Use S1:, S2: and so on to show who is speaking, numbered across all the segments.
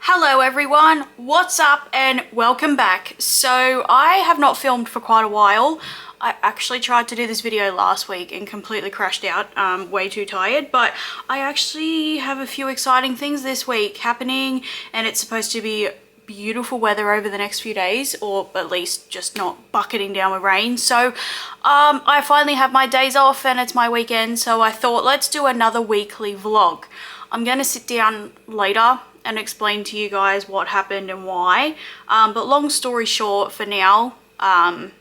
S1: Hello everyone, what's up and welcome back. So I have not filmed for quite a while. I actually tried to do this video last week and completely crashed out, way too tired, but I actually have a few exciting things this week happening and it's supposed to be beautiful weather over the next few days, or at least just not bucketing down with rain. So I finally have my days off and it's my weekend, so I thought let's do another weekly vlog. I'm going to sit down later and explain to you guys what happened and why, but long story short, for now, I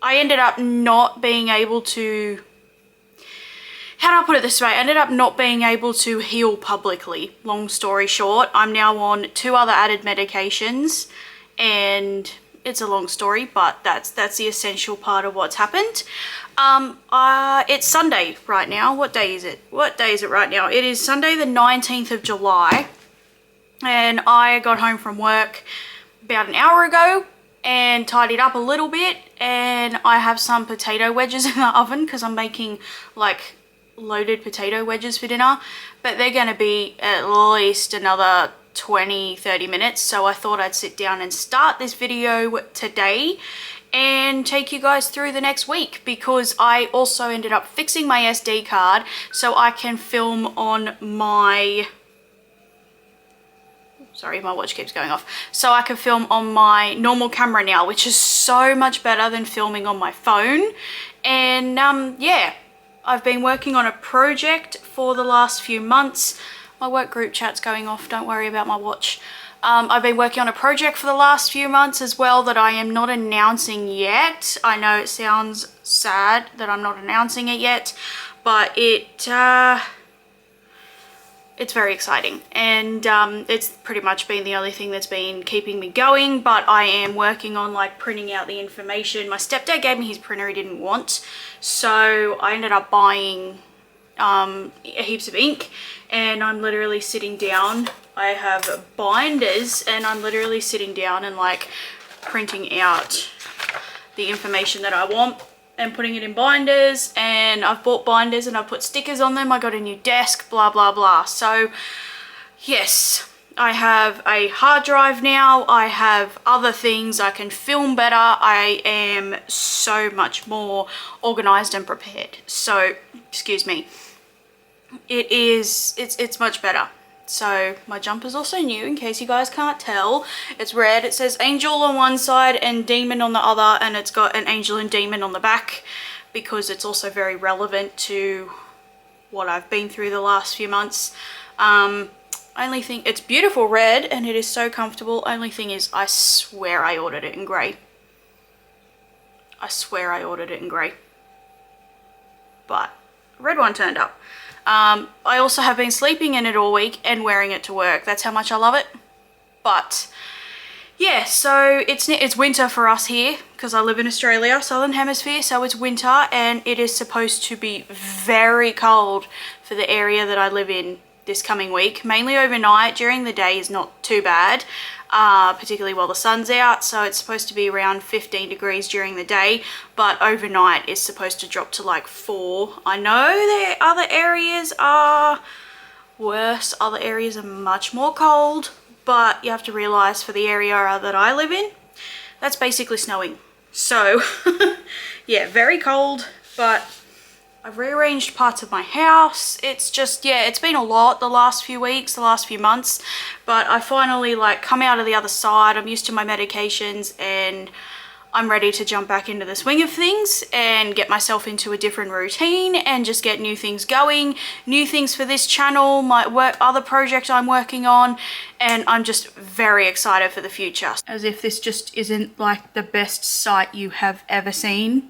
S1: ended up not being able to, how do I put it this way, I ended up not being able to heal publicly. Long story short, I'm now on 2 other added medications and it's a long story, but that's the essential part of what's happened. It's Sunday right now. What day is it? What day is it right now? It is Sunday the 19th of July and I got home from work about an hour ago and tidied up a little bit, and I have some potato wedges in the oven because I'm making like loaded potato wedges for dinner, but they're going to be at least another 20-30 minutes, so I thought I'd sit down and start this video today and take you guys through the next week, because I also ended up fixing my SD card so I can film on my, sorry, my watch keeps going off, so I can film on my normal camera now, which is so much better than filming on my phone. And yeah, I've been working on a project for the last few months. My work group chat's going off, don't worry about my watch. I've been working on a project for the last few months as well that I am not announcing yet. I know it sounds sad that I'm not announcing it yet, but it's very exciting, and it's pretty much been the only thing that's been keeping me going. But I am working on like printing out the information. My stepdad gave me his printer he didn't want, so I ended up buying heaps of ink, and I'm literally sitting down. I have binders and I'm literally sitting down and like printing out the information that I want and putting it in binders. And I've bought binders and I've put stickers on them. I got a new desk, blah blah blah. So yes, I have a hard drive now. I have other things. I can film better. I am so much more organized and prepared. So excuse me, it's much better. So my jumper's also new, in case you guys can't tell. It's red. It says angel on one side and demon on the other, and it's got an angel and demon on the back because it's also very relevant to what I've been through the last few months. Only thing, it's beautiful red and it is so comfortable. Only thing is, I swear I ordered it in grey. I swear I ordered it in grey. But red one turned up. I also have been sleeping in it all week and wearing it to work. That's how much I love it. But yeah, so it's winter for us here because I live in Australia, Southern Hemisphere, so it's winter and it is supposed to be very cold for the area that I live in this coming week. Mainly overnight. During the day is not too bad, particularly while the sun's out, so it's supposed to be around 15 degrees during the day, but overnight is supposed to drop to like 4. I know there other areas are worse, other areas are much more cold, but you have to realize for the area that I live in, that's basically snowing. So yeah, very cold, but I've rearranged parts of my house. It's just, yeah, it's been a lot the last few weeks, the last few months, but I finally like come out of the other side. I'm used to my medications and I'm ready to jump back into the swing of things and get myself into a different routine and just get new things going, new things for this channel, my work, other project I'm working on, and I'm just very excited for the future. As if this just isn't like the best sight you have ever seen.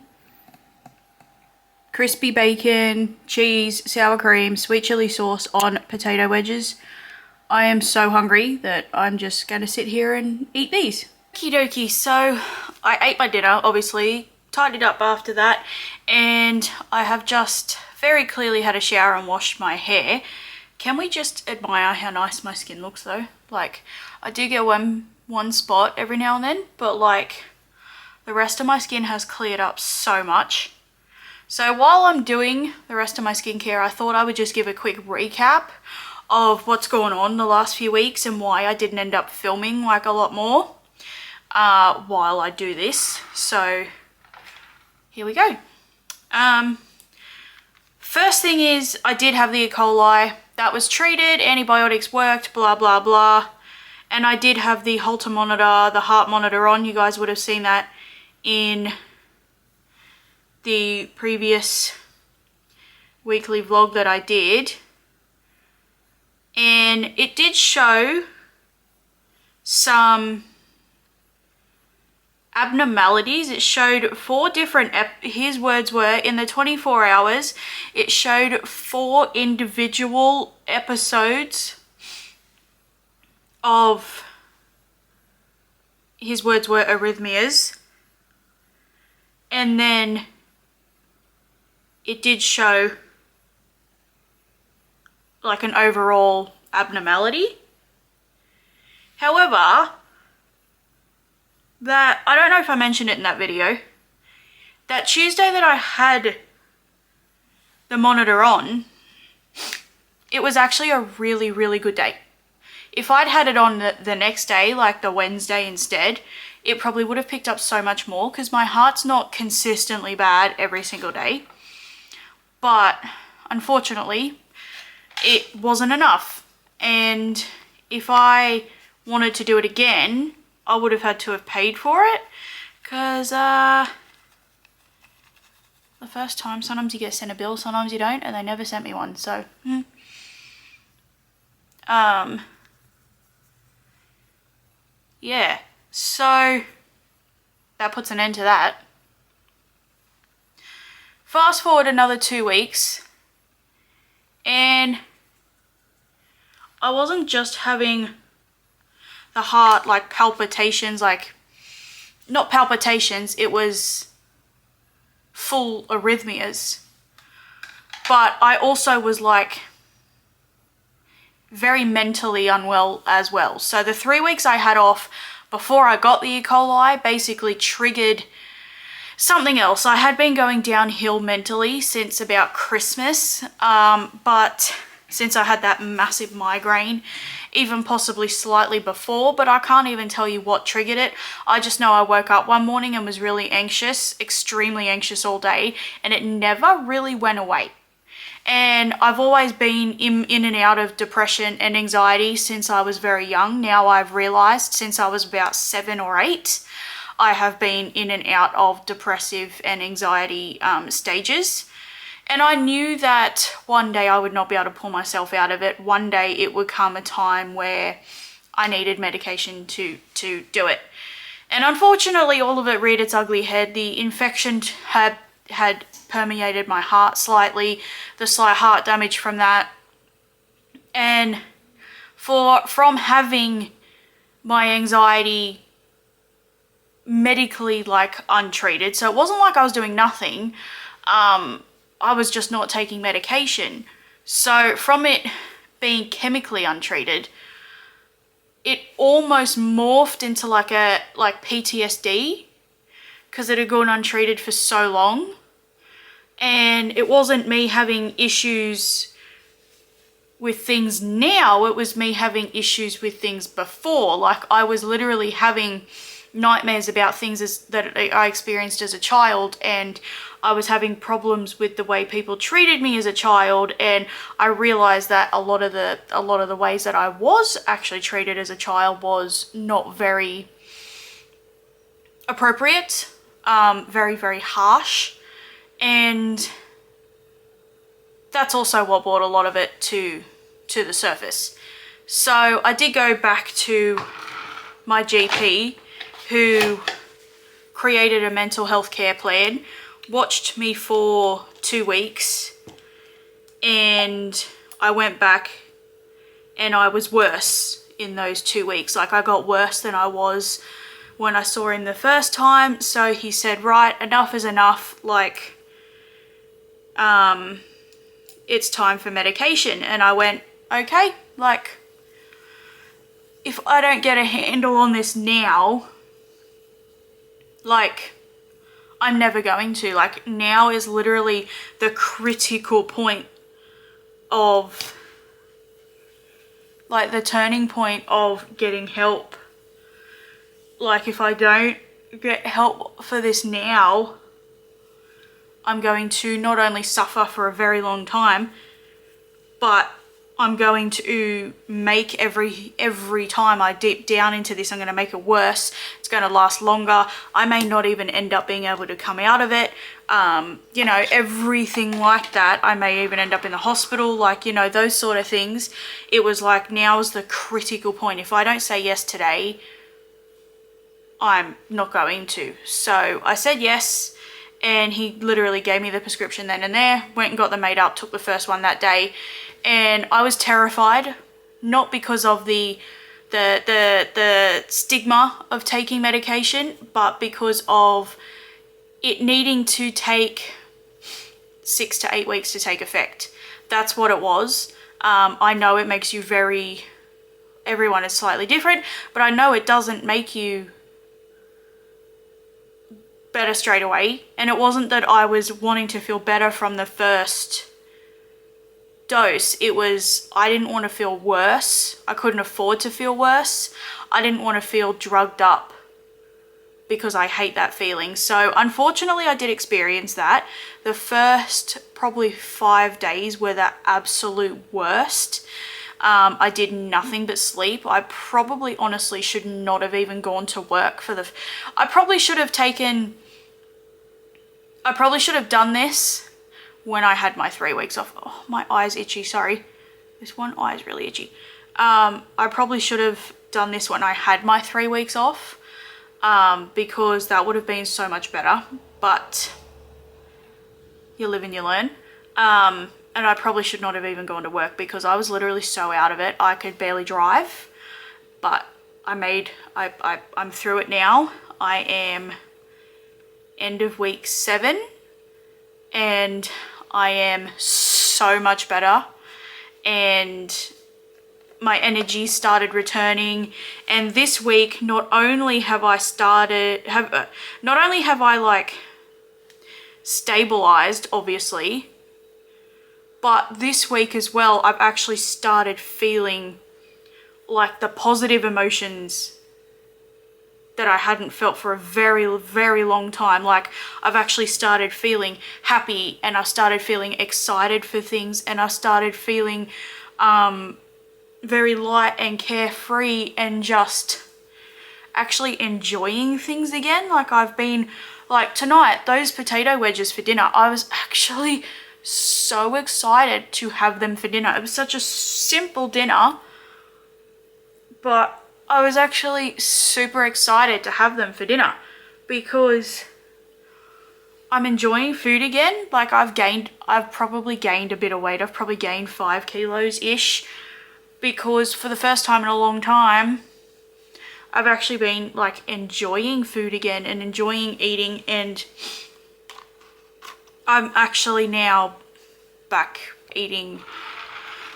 S1: Crispy bacon, cheese, sour cream, sweet chili sauce on potato wedges. I am so hungry that I'm just going to sit here and eat these. Okie dokie, so I ate my dinner, obviously, tidied up after that, and I have just very clearly had a shower and washed my hair. Can we just admire how nice my skin looks though? Like, I do get one spot every now and then, but like the rest of my skin has cleared up so much. So while I'm doing the rest of my skincare, I thought I would just give a quick recap of what's going on the last few weeks and why I didn't end up filming like a lot more while I do this. So here we go. First thing is I did have the E. coli. That was treated, antibiotics worked, blah, blah, blah. And I did have the Holter monitor, the heart monitor on. You guys would have seen that in the previous weekly vlog that I did. And it did show some abnormalities. It showed 4 different, his words were, in the 24 hours, it showed 4 individual episodes of, his words were, arrhythmias. And then it did show like an overall abnormality. However, that, I don't know if I mentioned it in that video, that Tuesday that I had the monitor on, it was actually a really, really good day. If I'd had it on the next day, like the Wednesday instead, it probably would have picked up so much more because my heart's not consistently bad every single day. But unfortunately, it wasn't enough. And if I wanted to do it again, I would have had to have paid for it because the first time, sometimes you get sent a bill, sometimes you don't, and they never sent me one. So, yeah, so that puts an end to that. Fast forward another 2 weeks, and I wasn't just having the heart like palpitations, like not palpitations, it was full arrhythmias, but I also was like very mentally unwell as well. So the 3 weeks I had off before I got the E. coli basically triggered something else. I had been going downhill mentally since about Christmas, but since I had that massive migraine, even possibly slightly before, but I can't even tell you what triggered it. I just know I woke up one morning and was really anxious, extremely anxious all day, and it never really went away. And I've always been in and out of depression and anxiety since I was very young. Now I've realized since I was about 7 or 8, I have been in and out of depressive and anxiety stages. And I knew that one day I would not be able to pull myself out of it. One day it would come a time where I needed medication to do it. And unfortunately, all of it reared its ugly head. The infection had permeated my heart slightly, the slight heart damage from that. And from having my anxiety medically like untreated, so it wasn't like I was doing nothing, I was just not taking medication. So from it being chemically untreated, it almost morphed into like PTSD because it had gone untreated for so long. And it wasn't me having issues with things now, it was me having issues with things before. Like I was literally having nightmares about things that I experienced as a child, and I was having problems with the way people treated me as a child, and I realized that a lot of the ways that I was actually treated as a child was not very appropriate, very, very harsh. And that's also what brought a lot of it to the surface. So I did go back to my GP, who created a mental health care plan, watched me for 2 weeks, and I went back and I was worse in those 2 weeks. Like I got worse than I was when I saw him the first time. So he said, right, enough is enough. Like, it's time for medication. And I went, okay, like, if I don't get a handle on this now, like, I'm never going to. Like, now is literally the critical point of like the turning point of getting help. Like if I don't get help for this now, I'm going to not only suffer for a very long time, but I'm going to make every time I dip down into this, I'm going to make it worse. It's going to last longer. I may not even end up being able to come out of it. You know, everything like that. I may even end up in the hospital, like, you know, those sort of things. It was like, now is the critical point. If I don't say yes today, I'm not going to. So I said yes, and he literally gave me the prescription then and there, went and got them made up, took the first one that day. And I was terrified, not because of the stigma of taking medication, but because of it needing to take 6 to 8 weeks to take effect. That's what it was. I know it makes you everyone is slightly different, but I know it doesn't make you better straight away. And it wasn't that I was wanting to feel better from the first dose. It was, I didn't want to feel worse. I couldn't afford to feel worse. I didn't want to feel drugged up, because I hate that feeling. So unfortunately I did experience that. The first probably 5 days were the absolute worst. I did nothing but sleep. I probably honestly should not have even gone to work I probably should have done this when I had my 3 weeks off. Oh, my eye's itchy, sorry. This one eye is really itchy. I probably should have done this when I had my 3 weeks off, because that would have been so much better, but you live and you learn. And I probably should not have even gone to work, because I was literally so out of it. I could barely drive, but I'm through it now. I am end of week 7, and I am so much better, and my energy started returning. And this week, not only have I like stabilized, obviously, but this week as well, I've actually started feeling like the positive emotions that I hadn't felt for a very, very long time. Like, I've actually started feeling happy, and I started feeling excited for things, and I started feeling very light and carefree, and just actually enjoying things again. Like, I've been, like tonight, those potato wedges for dinner, I was actually so excited to have them for dinner. It was such a simple dinner, but I was actually super excited to have them for dinner, because I'm enjoying food again. Like, I've probably gained a bit of weight. I've probably gained 5 kilos-ish, because for the first time in a long time, I've actually been like enjoying food again and enjoying eating, and I'm actually now back eating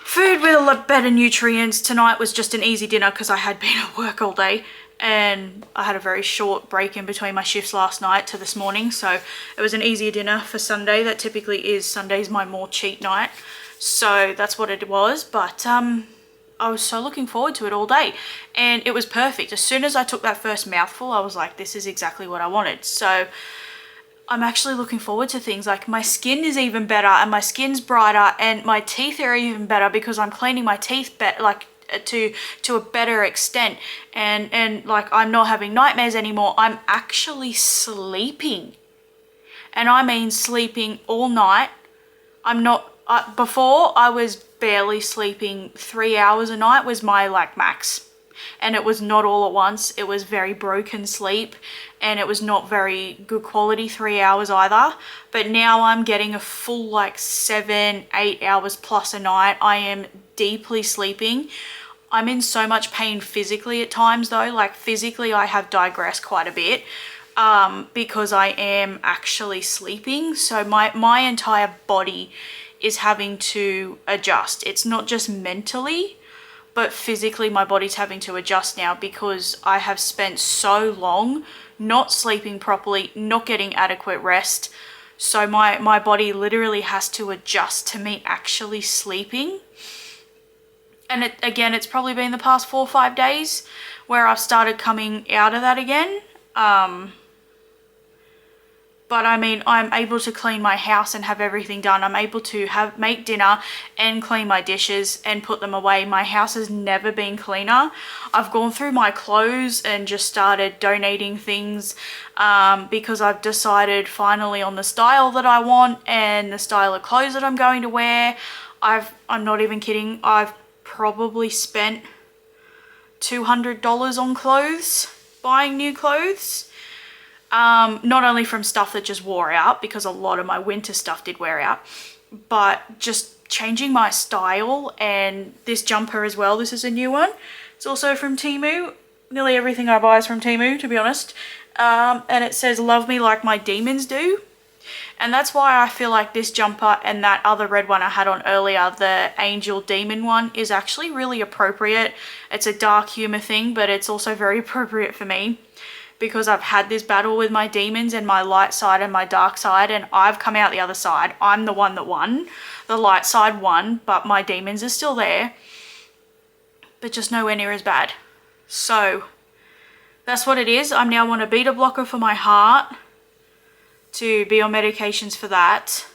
S1: food with a lot better nutrients. Tonight was just an easy dinner because I had been at work all day, and I had a very short break in between my shifts last night to this morning. So it was an easier dinner for Sunday. That typically is, Sunday's my more cheat night. So that's what it was. But I was so looking forward to it all day, and it was perfect. As soon as I took that first mouthful, I was like, this is exactly what I wanted. So I'm actually looking forward to things. Like, my skin is even better, and my skin's brighter, and my teeth are even better because I'm cleaning my teeth like to a better extent, and like, I'm not having nightmares anymore. I'm actually sleeping, and I mean sleeping all night. I'm not before, I was barely sleeping. 3 hours a night was my like max, and it was not all at once. It was very broken sleep, and it was not very good quality 3 hours either. But now I'm getting a full like 7-8 hours plus a night. I am deeply sleeping. I'm in so much pain physically at times though. Like, physically I have digressed quite a bit because I am actually sleeping. So my entire body is having to adjust. It's not just mentally, but physically my body's having to adjust now, because I have spent so long not sleeping properly, not getting adequate rest. So my body literally has to adjust to me actually sleeping. And it's probably been the past 4 or 5 days where I've started coming out of that again. But I mean, I'm able to clean my house and have everything done. I'm able to make dinner and clean my dishes and put them away. My house has never been cleaner. I've gone through my clothes and just started donating things because I've decided finally on the style that I want and the style of clothes that I'm going to wear. I'm not even kidding. I've probably spent $200 on clothes, buying new clothes. Not only from stuff that just wore out, because a lot of my winter stuff did wear out, but just changing my style. And this jumper as well, this is a new one. It's also from Temu. Nearly everything I buy is from Temu, to be honest. And it says, "Love me like my demons do." And that's why I feel like this jumper and that other red one I had on earlier, the Angel Demon one, is actually really appropriate. It's a dark humor thing, but it's also very appropriate for me, because I've had this battle with my demons and my light side and my dark side, and I've come out the other side. I'm the one that won. The light side won, but my demons are still there, but just nowhere near as bad. So that's what it is. I'm now on a beta blocker for my heart to be on medications for that,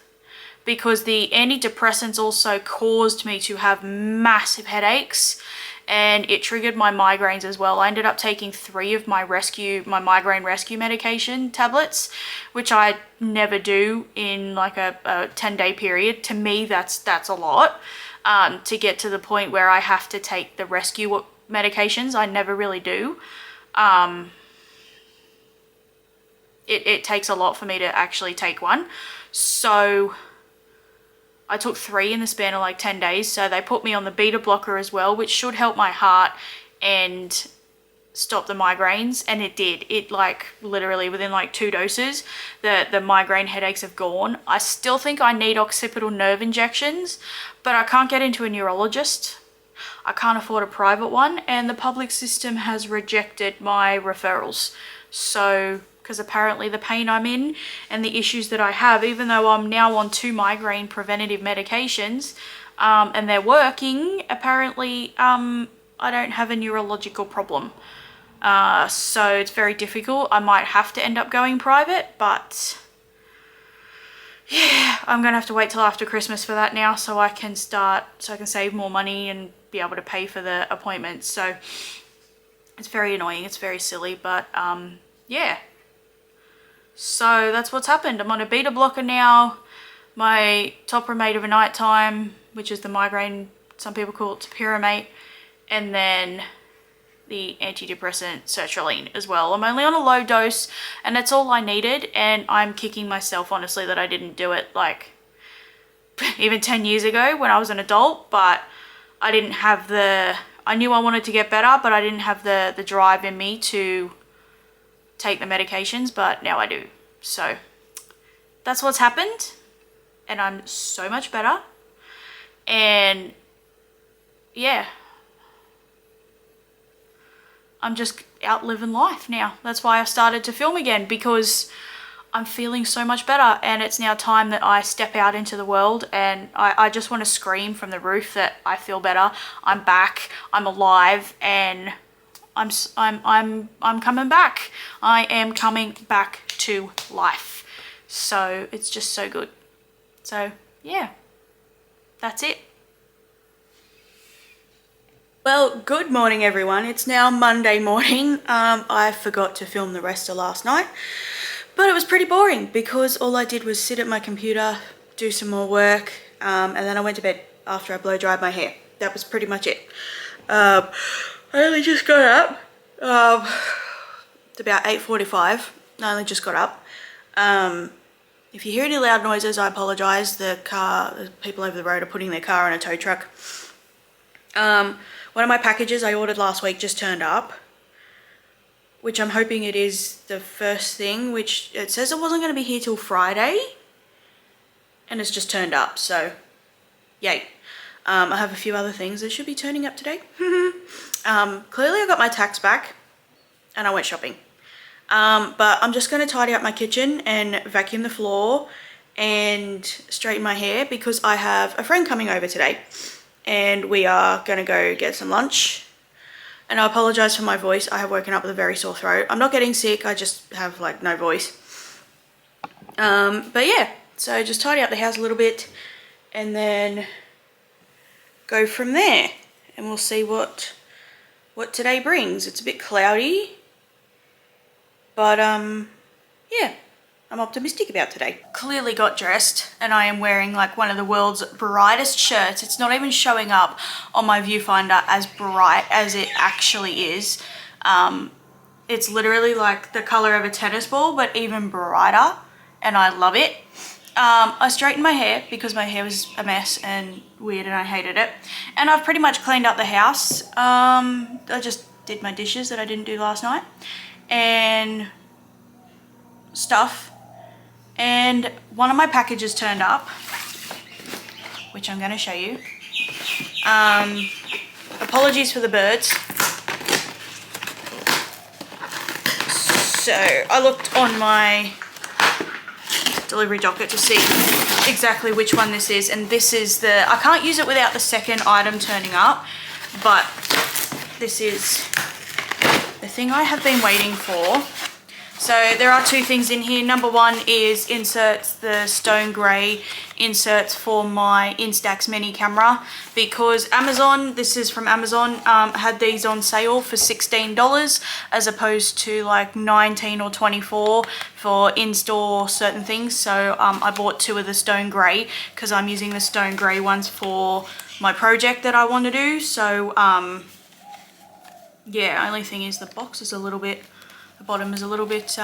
S1: because the antidepressants also caused me to have massive headaches, and it triggered my migraines as well. I ended up taking 3 of my migraine rescue medication tablets, which I never do in like a 10-day period. To me, that's a lot. To get to the point where I have to take the rescue medications, I never really do. It takes a lot for me to actually take one. So I took 3 in the span of like 10 days. So they put me on the beta blocker as well, which should help my heart and stop the migraines. And it did. It like literally within like 2 doses, the migraine headaches have gone. I still think I need occipital nerve injections, but I can't get into a neurologist. I can't afford a private one, and the public system has rejected my referrals. So, because apparently the pain I'm in and the issues that I have, even though I'm now on 2 migraine preventative medications, and they're working, apparently I don't have a neurological problem. So it's very difficult. I might have to end up going private, but yeah, I'm gonna have to wait till after Christmas for that now, so I can save more money and be able to pay for the appointments. So it's very annoying, it's very silly, but yeah. So that's what's happened. I'm on a beta blocker now. My topiramate overnight time, which is the migraine, some people call it topiramate, and then the antidepressant sertraline as well. I'm only on a low dose, and that's all I needed, and I'm kicking myself honestly that I didn't do it like even 10 years ago when I was an adult. But I didn't have I knew I wanted to get better, but I didn't have the drive in me to take the medications, but now I do. So that's what's happened, and I'm so much better. And yeah, I'm just out living life now. That's why I started to film again, because I'm feeling so much better, and it's now time that I step out into the world, and I just want to scream from the roof that I feel better. I'm back, I'm alive, and I'm coming back. I am coming back to life. So it's just so good. So yeah, that's it. Well, good morning everyone. It's now Monday morning. I forgot to film the rest of last night, but it was pretty boring because all I did was sit at my computer, do some more work, and then I went to bed after I blow dried my hair. That was pretty much it. I only just got up. It's about 8:45. I only just got up. If you hear any loud noises, I apologise. The people over the road are putting their car in a tow truck. One of my packages I ordered last week just turned up, which I'm hoping it is the first thing, which it says it wasn't going to be here till Friday, and it's just turned up, so yay. I have a few other things that should be turning up today. Clearly I got my tax back and I went shopping. But I'm just going to tidy up my kitchen and vacuum the floor and straighten my hair because I have a friend coming over today. and we are gonna go get some lunch. And I apologize for my voice. I have woken up with a very sore throat. I'm not getting sick, I just have like no voice. But yeah, so just tidy up the house a little bit and then go from there, and we'll see what today brings. It's a bit cloudy, but yeah, I'm optimistic about today. Clearly got dressed, and I am wearing like one of the world's brightest shirts. It's not even showing up on my viewfinder as bright as it actually is. It's literally like the color of a tennis ball, but even brighter, and I love it. I straightened my hair because my hair was a mess and weird and I hated it. And I've pretty much cleaned up the house. I just did my dishes that I didn't do last night and stuff. And one of my packages turned up, which I'm going to show you. Apologies for the birds. So I looked on my delivery docket to see exactly which one this is, and this is the, I can't use it without the second item turning up, but this is the thing I have been waiting for. So there are two things in here. Number one is inserts, the stone grey inserts for my Instax mini camera, because Amazon, this is from Amazon, had these on sale for $16 as opposed to like 19 or 24 for in-store certain things. So I bought two of the stone grey because I'm using the stone grey ones for my project that I want to do. So yeah, only thing is the box is a little bit, the bottom is a little bit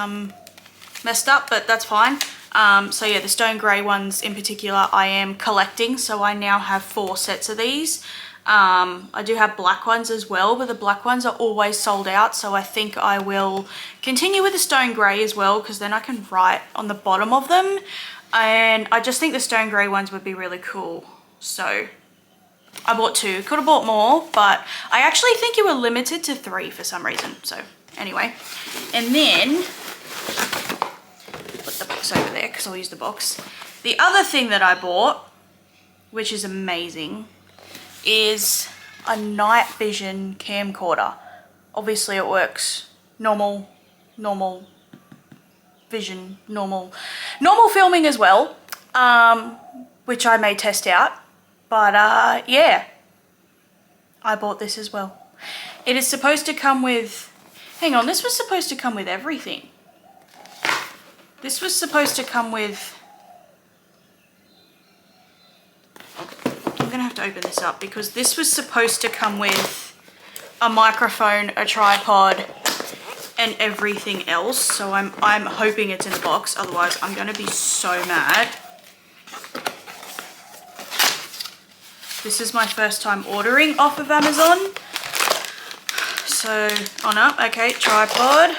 S1: messed up, but that's fine. So yeah, the stone grey ones in particular I am collecting, so I now have 4 sets of these. I do have black ones as well, but the black ones are always sold out, so I think I will continue with the stone grey as well, because then I can write on the bottom of them, and I just think the stone grey ones would be really cool. So I bought 2. Could have bought more, but I actually think you were limited to 3 for some reason. So anyway, and then put the box over there because I'll use the box. The other thing that I bought, which is amazing, is a night vision camcorder. Obviously it works normal vision, normal filming as well, which I may test out. But yeah, I bought this as well. It is supposed to come with, hang on, this was supposed to come with everything. This was supposed to come with, I'm gonna have to open this up because this was supposed to come with a microphone, a tripod, and everything else. So I'm hoping it's in the box, otherwise I'm gonna be so mad. This is my first time ordering off of Amazon. So, oh no, okay, tripod,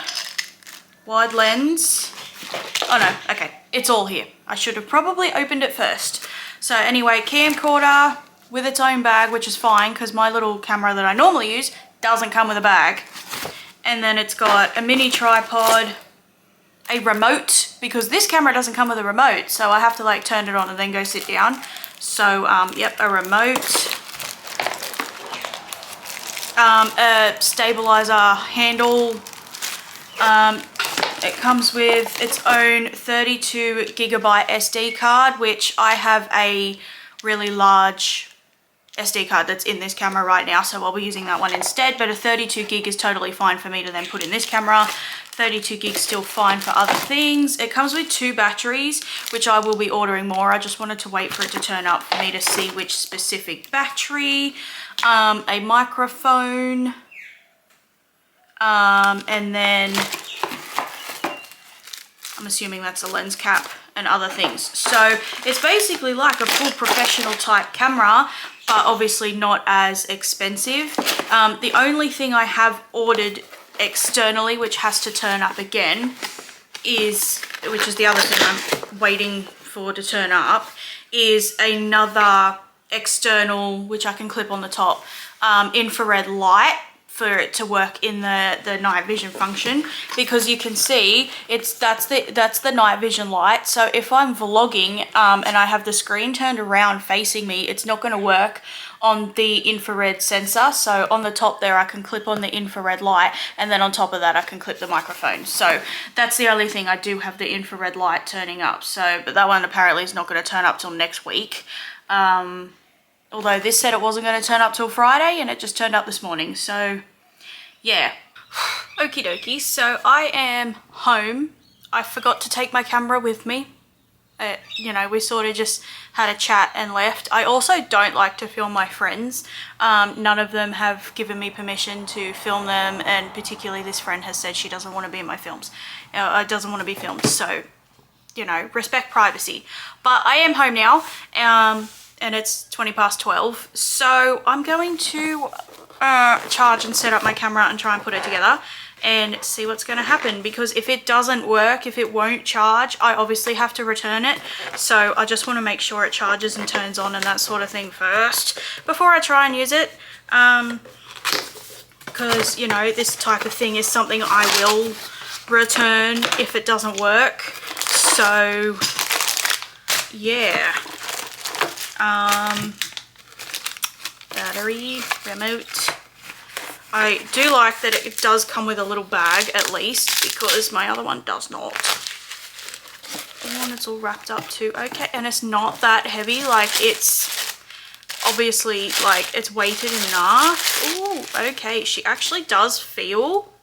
S1: wide lens. Oh no, okay, it's all here. I should have probably opened it first. So anyway, camcorder with its own bag, which is fine because my little camera that I normally use doesn't come with a bag. And then it's got a mini tripod, a remote, because this camera doesn't come with a remote, so I have to like turn it on and then go sit down. So, yep, a remote, a stabilizer handle. It comes with its own 32 gigabyte SD card, which I have a really large SD card that's in this camera right now, so I'll be using that one instead, but a 32 gig is totally fine for me to then put in this camera. 32 gigs still fine for other things. It comes with 2 batteries, which I will be ordering more. I just wanted to wait for it to turn up for me to see which specific battery. A microphone, and then I'm assuming that's a lens cap and other things. So it's basically like a full professional type camera, but obviously not as expensive. The only thing I have ordered externally, which has to turn up again, is, which is the other thing I'm waiting for to turn up, is another external, which I can clip on the top, infrared light for it to work in the night vision function, because you can see that's the night vision light. So if I'm vlogging and I have the screen turned around facing me, it's not going to work on the infrared sensor. So on the top there I can clip on the infrared light, and then on top of that I can clip the microphone. So that's the only thing. I do have the infrared light turning up, so but that one apparently is not going to turn up till next week. Although this said it wasn't going to turn up till Friday, and it just turned up this morning. So yeah. Okie dokie. So I am home. I forgot to take my camera with me. You know, we sort of just had a chat and left. I also don't like to film my friends. None of them have given me permission to film them, and particularly this friend has said she doesn't want to be in my films. Doesn't want to be filmed. So, you know, respect privacy. But I am home now. And it's 12:20. So I'm going to charge and set up my camera and try and put it together and see what's going to happen, because if it doesn't work, if it won't charge, I obviously have to return it. So I just want to make sure it charges and turns on and that sort of thing first before I try and use it, because you know, this type of thing is something I will return if it doesn't work. So yeah. Battery, remote. I do like that it does come with a little bag at least, because my other one does not. The one it's all wrapped up too. Okay, and it's not that heavy. Like, it's obviously, like, it's weighted enough. Ooh, okay, she actually does feel,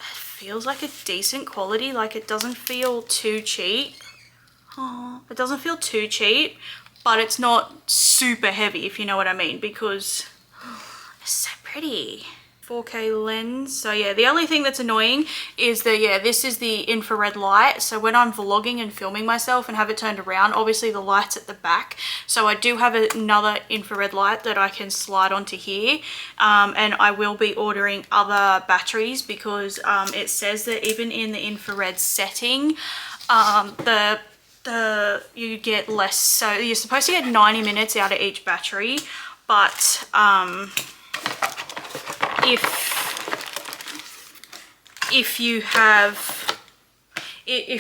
S1: it feels like a decent quality. Like, it doesn't feel too cheap. Oh, it doesn't feel too cheap, but it's not super heavy, if you know what I mean, because it's so pretty. 4K lens. So yeah, the only thing that's annoying is that, yeah, this is the infrared light. So when I'm vlogging and filming myself and have it turned around, obviously the light's at the back. So I do have another infrared light that I can slide onto here. And I will be ordering other batteries, because it says that even in the infrared setting, you get less. So you're supposed to get 90 minutes out of each battery, but if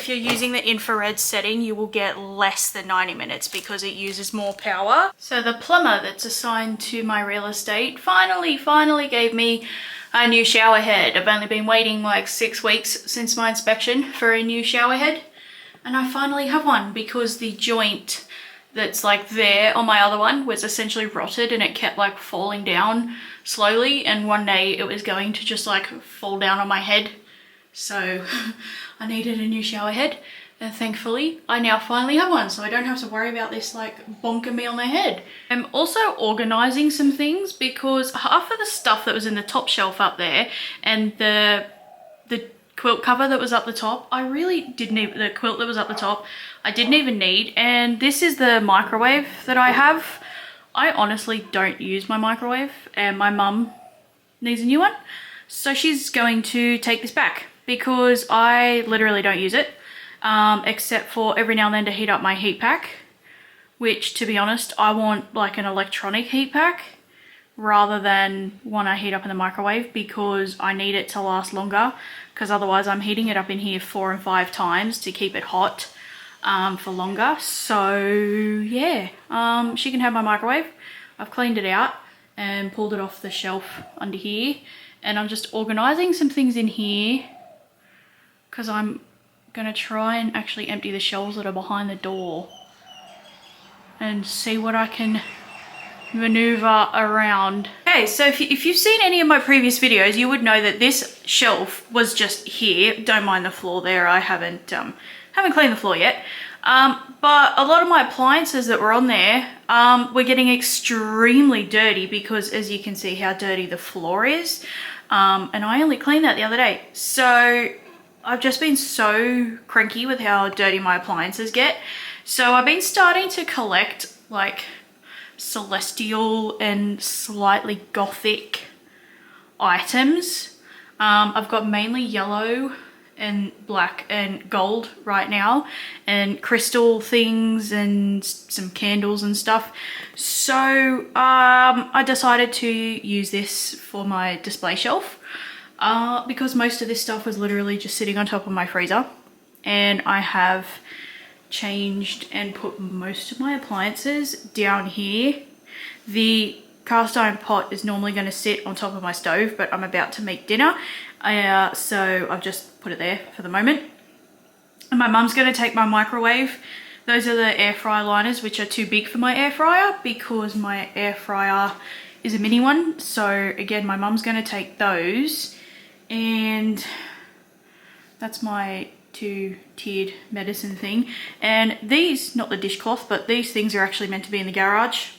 S1: you're using the infrared setting, you will get less than 90 minutes because it uses more power. So the plumber that's assigned to my real estate finally gave me a new shower head. I've only been waiting like 6 weeks since my inspection for a new shower head, and I finally have one, because the joint that's like there on my other one was essentially rotted, and it kept like falling down slowly, and one day it was going to just like fall down on my head. So I needed a new shower head, and thankfully I now finally have one, so I don't have to worry about this like bonking me on the head. I'm also organizing some things, because half of the stuff that was in the top shelf up there and the quilt cover that was up the top, I really didn't even, the quilt that was up the top, I didn't even need. And this is the microwave that I have. I honestly don't use my microwave, and my mum needs a new one. So she's going to take this back, because I literally don't use it, except for every now and then to heat up my heat pack, which, to be honest, I want like an electronic heat pack rather than one I heat up in the microwave, because I need it to last longer, because otherwise I'm heating it up in here 4 and 5 times to keep it hot for longer. So yeah, she can have my microwave. I've cleaned it out and pulled it off the shelf under here, and I'm just organizing some things in here, because I'm gonna try and actually empty the shelves that are behind the door and see what I can maneuver around. Okay, so if you've seen any of my previous videos, you would know that this shelf was just here. Don't mind the floor there. I haven't cleaned the floor yet. But a lot of my appliances that were on there were getting extremely dirty, because as you can see how dirty the floor is. And I only cleaned that the other day. So I've just been so cranky with how dirty my appliances get. So I've been starting to collect like celestial and slightly gothic items. I've got mainly yellow and black and gold right now, and crystal things and some candles and stuff. So I decided to use this for my display shelf because most of this stuff was literally just sitting on top of my freezer, and I have changed and put most of my appliances down here. The cast iron pot is normally going to sit on top of my stove, but I'm about to make dinner, so I've just put it there for the moment. And my mum's going to take my microwave. Those are the air fryer liners, which are too big for my air fryer because my air fryer is a mini one. So again, my mum's going to take those, and that's my 2-tiered medicine thing. And these, not the dishcloth, but these things are actually meant to be in the garage.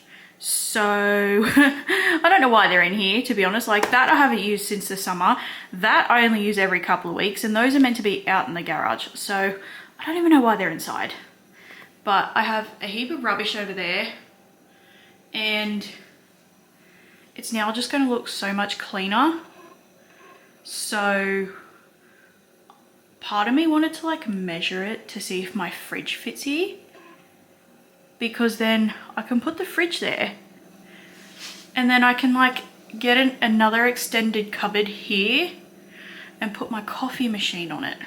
S1: So I don't know why they're in here, to be honest. Like that I haven't used since the summer. That I only use every couple of weeks, and those are meant to be out in the garage. So I don't even know why they're inside. But I have a heap of rubbish over there, and it's now just going to look so much cleaner. So part of me wanted to like measure it to see if my fridge fits here, because then I can put the fridge there, and then I can like get another extended cupboard here and put my coffee machine on it.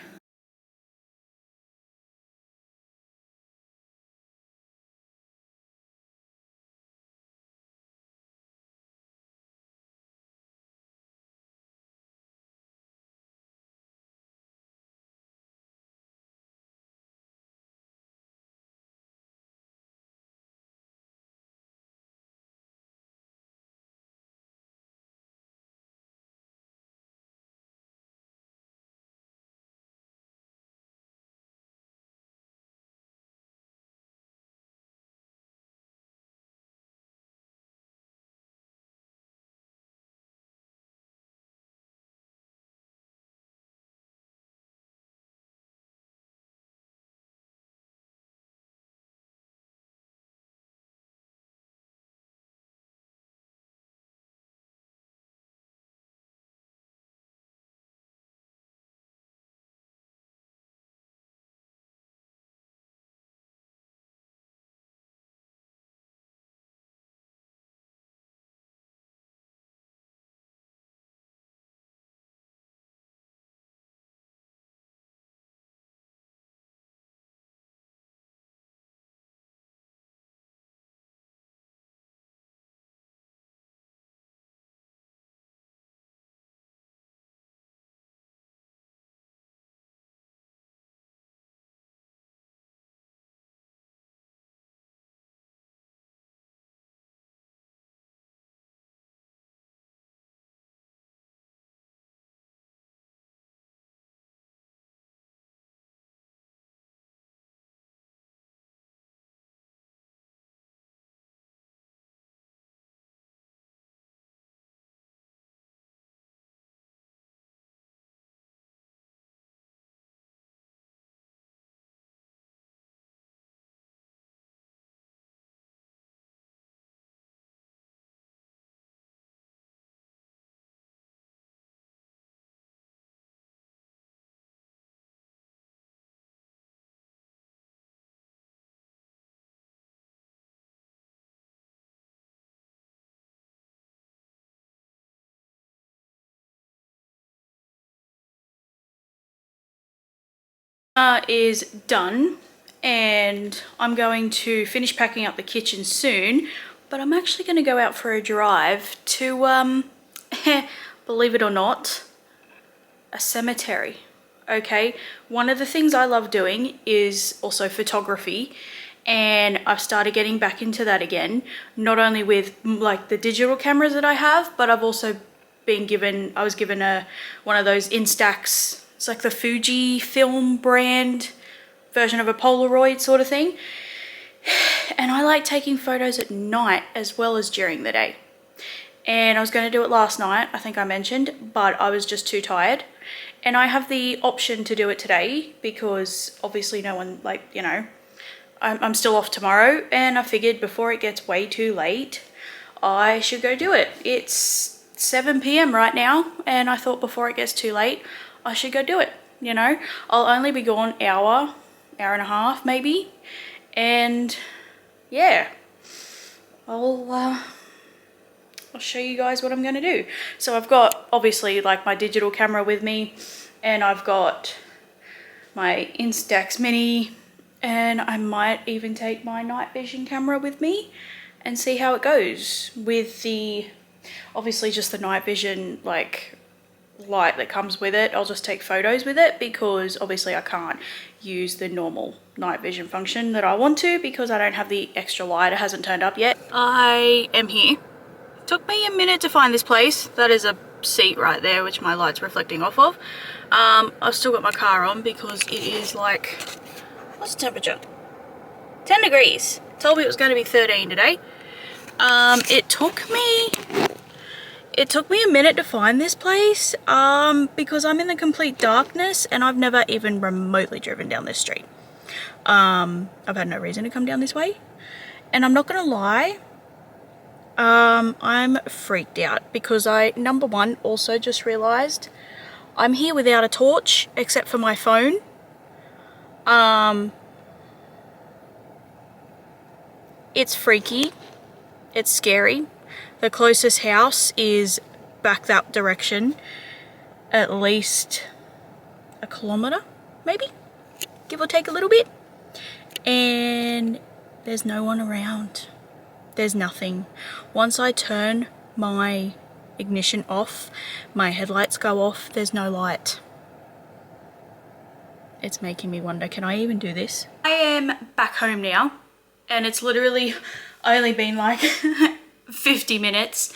S1: Is done, and I'm going to finish packing up the kitchen soon, but I'm actually going to go out for a drive to believe it or not, a cemetery. Okay, one of the things I love doing is also photography, and I've started getting back into that again, not only with like the digital cameras that I have, but I've also been given, I was given one of those Instax. It's like the Fuji film brand version of a Polaroid sort of thing. And I like taking photos at night as well as during the day. And I was going to do it last night, I think I mentioned, but I was just too tired. And I have the option to do it today because obviously no one, like, you know, I'm still off tomorrow, and I figured before it gets way too late, I should go do it. It's 7 p.m. right now, and I thought before it gets too late, I should go do it. you know. I'll only be gone hour and a half maybe, and yeah, I'll show you guys what I'm going to do. So I've got obviously like my digital camera with me, and I've got my Instax Mini, and I might even take my night vision camera with me and see how it goes with the, obviously just the night vision like light that comes with it. I'll just take photos with it because obviously I can't use the normal night vision function that I want to because I don't have the extra light. It hasn't turned up yet. I am here. Took me a minute to find this place. That is a seat right there which my light's reflecting off of. I've still got my car on because it is like, what's the temperature? 10 degrees. Told me it was going to be 13 today. It took me a minute to find this place because I'm in the complete darkness and I've never even remotely driven down this street. I've had no reason to come down this way, and I'm not gonna lie, I'm freaked out because I, number one, also just realized I'm here without a torch except for my phone. It's freaky, it's scary. The closest house is back that direction, at least a kilometre, maybe, give or take a little bit. And there's no one around. There's nothing. Once I turn my ignition off, my headlights go off, there's no light. It's making me wonder, can I even do this? I am back home now, and it's literally only been like 50 minutes.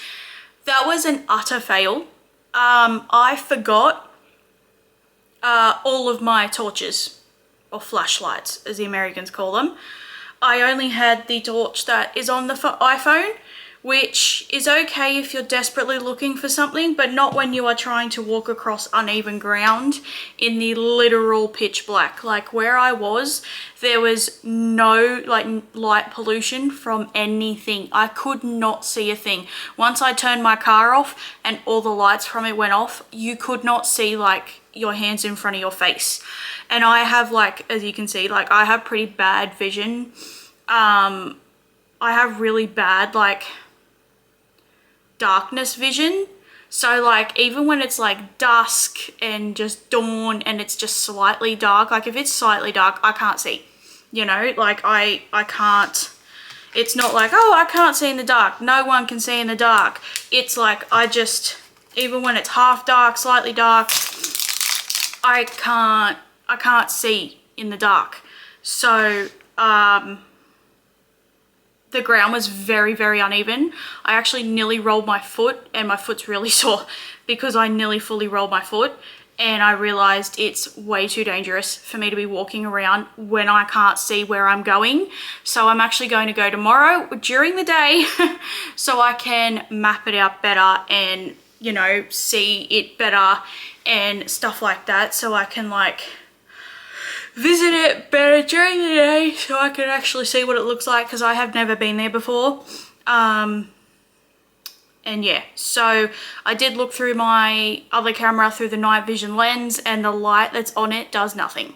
S1: That was an utter fail. I forgot all of my torches, or flashlights as the Americans call them. I only had the torch that is on the iPhone, which is okay if you're desperately looking for something, but not when you are trying to walk across uneven ground in the literal pitch black. Like where I was, there was no like light pollution from anything. I could not see a thing. Once I turned my car off and all the lights from it went off, you could not see like your hands in front of your face. And I have, like, as you can see, like I have pretty bad vision. I have really bad like darkness vision. So like even when it's like dusk and just dawn and it's just slightly dark, like if it's slightly dark, I can't see, you know, like I can't, it's not like, oh, I can't see in the dark. No one can see in the dark. It's like I just, even when it's half dark, slightly dark, I can't see in the dark. So the ground was very, very uneven. I actually nearly rolled my foot, and my foot's really sore because I nearly fully rolled my foot, and I realized it's way too dangerous for me to be walking around when I can't see where I'm going. So I'm actually going to go tomorrow during the day so I can map it out better and, you know, see it better and stuff like that, so I can like visit it better during the day so I can actually see what it looks like, because I have never been there before. And yeah, so I did look through my other camera through the night vision lens, and the light that's on it does nothing.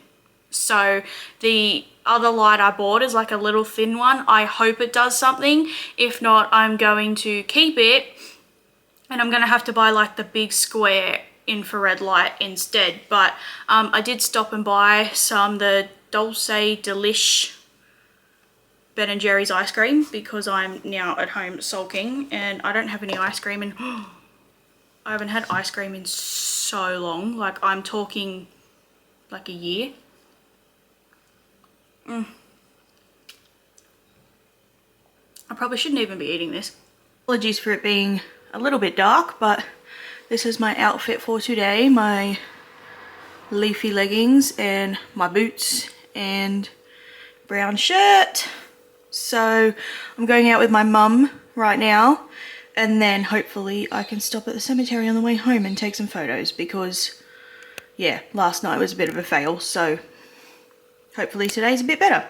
S1: So the other light I bought is like a little thin one. I hope it does something. If not, I'm going to keep it, and I'm gonna have to buy like the big square infrared light instead. But I did stop and buy the Dulce Delish Ben & Jerry's ice cream because I'm now at home sulking and I don't have any ice cream, and I haven't had ice cream in so long. Like I'm talking like a year. I probably shouldn't even be eating this. Apologies for it being a little bit dark, but this is my outfit for today. My leafy leggings and my boots and brown shirt. So I'm going out with my mum right now, and then hopefully I can stop at the cemetery on the way home and take some photos because, yeah, last night was a bit of a fail. So hopefully today's a bit better.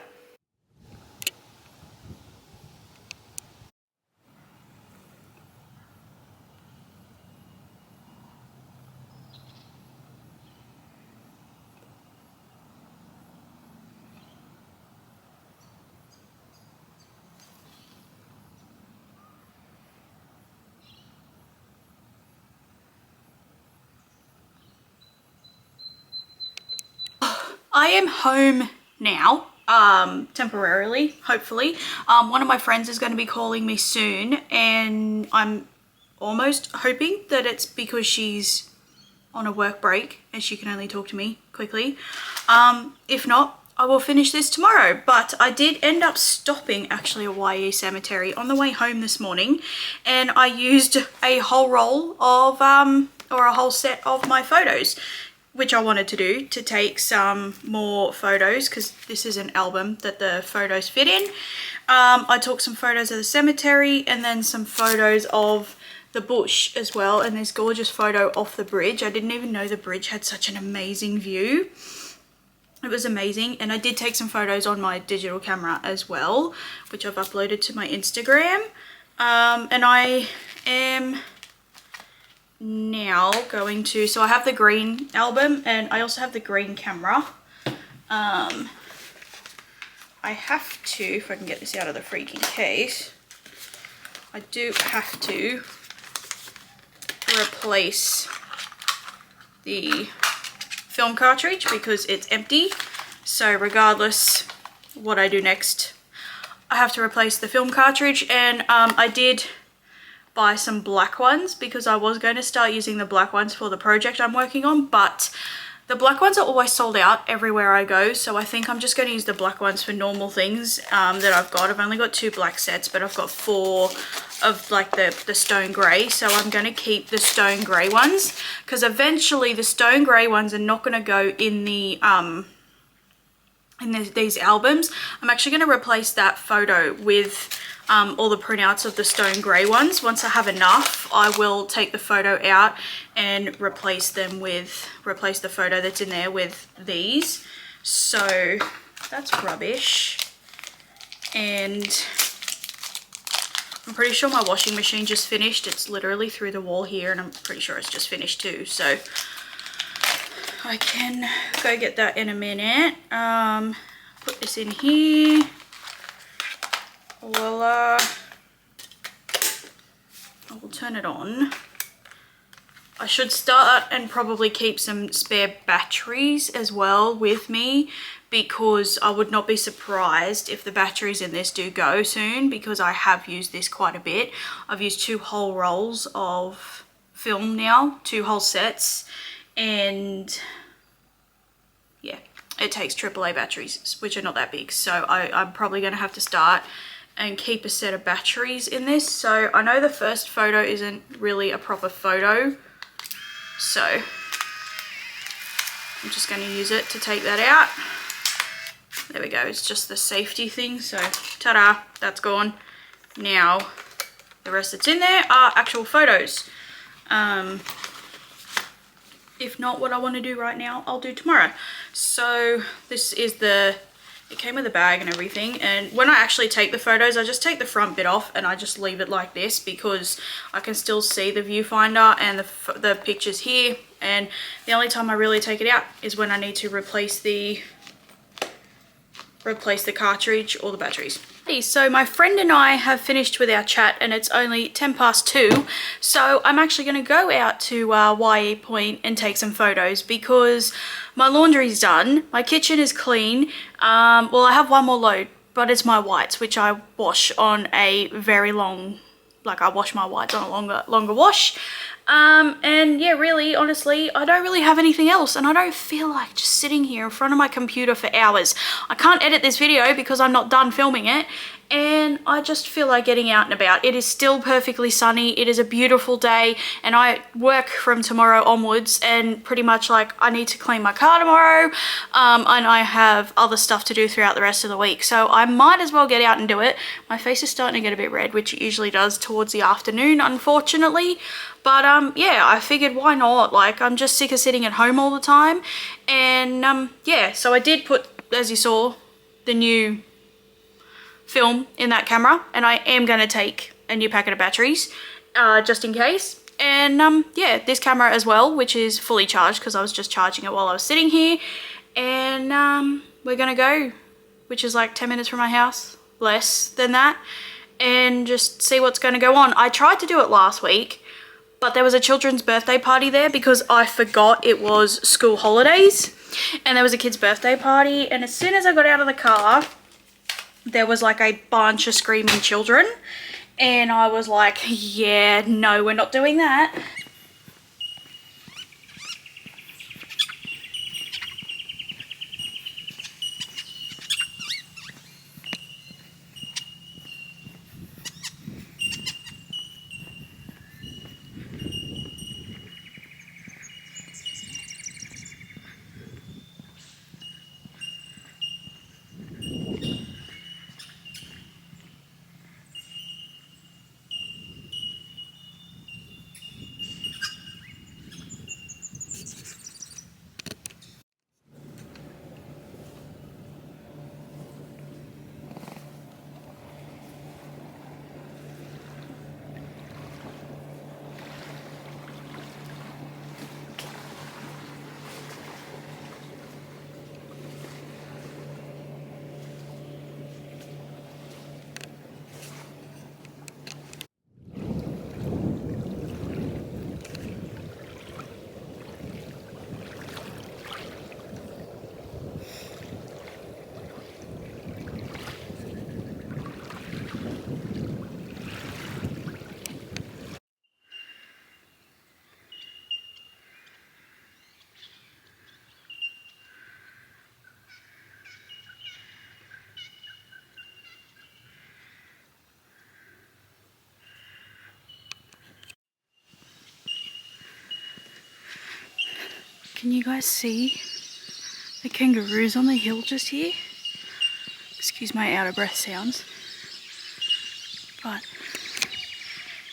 S1: I am home now, temporarily, hopefully. One of my friends is going to be calling me soon, and I'm almost hoping that it's because she's on a work break and she can only talk to me quickly. If not, I will finish this tomorrow. But I did end up stopping actually at YE Cemetery on the way home this morning, and I used a whole roll of or a whole set of my photos, which I wanted to do, to take some more photos because this is an album that the photos fit in. I took some photos of the cemetery and then some photos of the bush as well, and this gorgeous photo off the bridge. I didn't even know the bridge had such an amazing view. It was amazing. And I did take some photos on my digital camera as well, which I've uploaded to my Instagram. And I am now going to, so I have the green album and I also have the green camera. I have to, if I can get this out of the freaking case, I do have to replace the film cartridge because it's empty. So regardless what I do next, I have to replace the film cartridge. And I did buy some black ones because I was going to start using the black ones for the project I'm working on, but the black ones are always sold out everywhere I go, so I think I'm just going to use the black ones for normal things that I've got. I've only got 2 black sets, but I've got 4 of like the stone grey, so I'm going to keep the stone grey ones because eventually the stone grey ones are not going to go in the these albums. I'm actually going to replace that photo with all the printouts of the stone grey ones. Once I have enough, I will take the photo out and replace the photo that's in there with these. So that's rubbish. And I'm pretty sure my washing machine just finished. It's literally through the wall here, and I'm pretty sure it's just finished too. So I can go get that in a minute. Put this in here. Voila. I will turn it on. I should start and probably keep some spare batteries as well with me, because I would not be surprised if the batteries in this do go soon, because I have used this quite a bit. I've used 2 whole rolls of film now, 2 whole sets, and yeah, it takes AAA batteries, which are not that big. So I'm probably going to have to start and keep a set of batteries in this. So I know the first photo isn't really a proper photo, so I'm just going to use it to take that out. There we go, it's just the safety thing. So ta-da, that's gone. Now the rest that's in there are actual photos. If not what I want to do right now, I'll do tomorrow. So this is it came with a bag and everything, and when I actually take the photos, I just take the front bit off and I just leave it like this, because I can still see the viewfinder and the pictures here, and the only time I really take it out is when I need to replace the cartridge or the batteries. So my friend and I have finished with our chat, and it's only 2:10, so I'm actually going to go out to YE Point and take some photos, because my laundry's done, my kitchen is clean. Well, I have one more load, but it's my whites, which I wash on a very long, I wash my whites on a longer wash. And yeah, really, honestly, I don't really have anything else, and I don't feel like just sitting here in front of my computer for hours. I can't edit this video because I'm not done filming it, and I just feel like getting out and about. It is still perfectly sunny. It is a beautiful day, and I work from tomorrow onwards, and pretty much I need to clean my car tomorrow, and I have other stuff to do throughout the rest of the week, so I might as well get out and do it. My face is starting to get a bit red, which it usually does towards the afternoon, unfortunately. But yeah, I figured why not? I'm just sick of sitting at home all the time. And yeah, so I did put, as you saw, the new film in that camera, and I am going to take a new packet of batteries just in case. And yeah, this camera as well, which is fully charged because I was just charging it while I was sitting here. And we're going to go, which is 10 minutes from my house, less than that, and just see what's going to go on. I tried to do it last week, but there was a children's birthday party there because I forgot it was school holidays. and there was a kid's birthday party, and as soon as I got out of the car, there was like a bunch of screaming children, and I was like, yeah, no, we're not doing that. Can you guys see the kangaroos on the hill just here? Excuse my out of breath sounds. But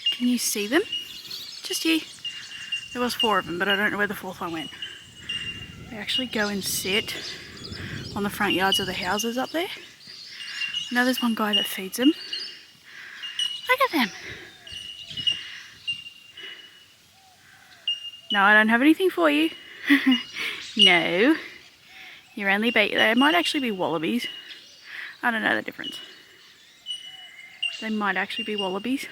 S1: can you see them? Just here. There was 4 of them, but I don't know where the 4th one went. They actually go and sit on the front yards of the houses up there. I know there's one guy that feeds them. Look at them. No, I don't have anything for you. No. You're only bait. They might actually be wallabies. I don't know the difference. They might actually be wallabies.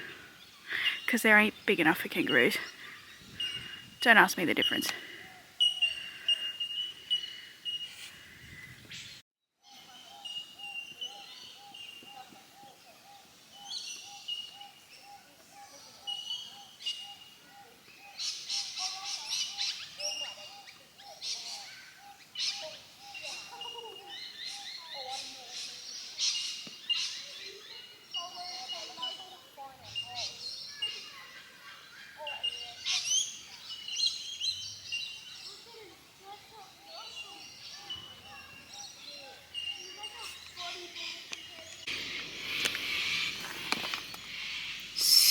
S1: Because they ain't big enough for kangaroos. Don't ask me the difference.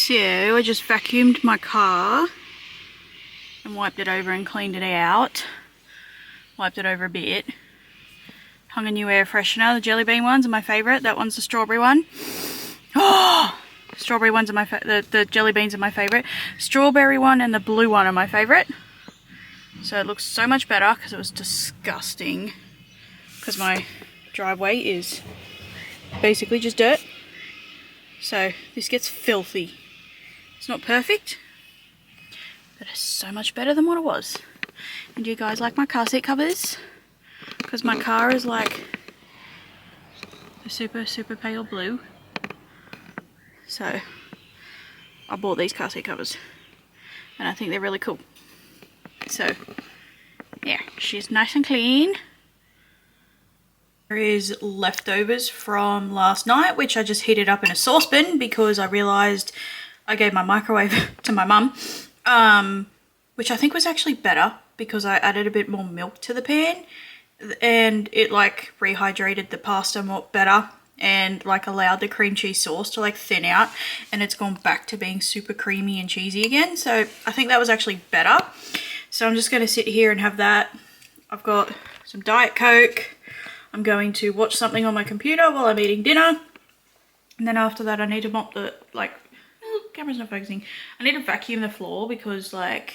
S1: So I just vacuumed my car and wiped it over and cleaned it out. Wiped it over a bit. Hung a new air freshener. The jelly bean ones are my favourite. That one's the strawberry one. Oh! Strawberry ones are my the jelly beans are my favourite. Strawberry one and the blue one are my favourite. So it looks so much better because it was disgusting. Because my driveway is basically just dirt. So this gets filthy. It's not perfect, but it's so much better than what it was. And do you guys like my car seat covers? Because my car is like a super pale blue. So I bought these car seat covers and I think they're really cool. So yeah, she's nice and clean. There is leftovers from last night, which I just heated up in a saucepan because I realised I gave my microwave to my mum, which I think was actually better because I added a bit more milk to the pan and it like rehydrated the pasta more better and like allowed the cream cheese sauce to like thin out, and it's gone back to being super creamy and cheesy again. So I think that was actually better. So I'm just going to sit here and have that. I've got some Diet Coke. I'm going to watch something on my computer while I'm eating dinner. And then after that I need to mop the, like, oh, camera's not focusing. I need to vacuum the floor because like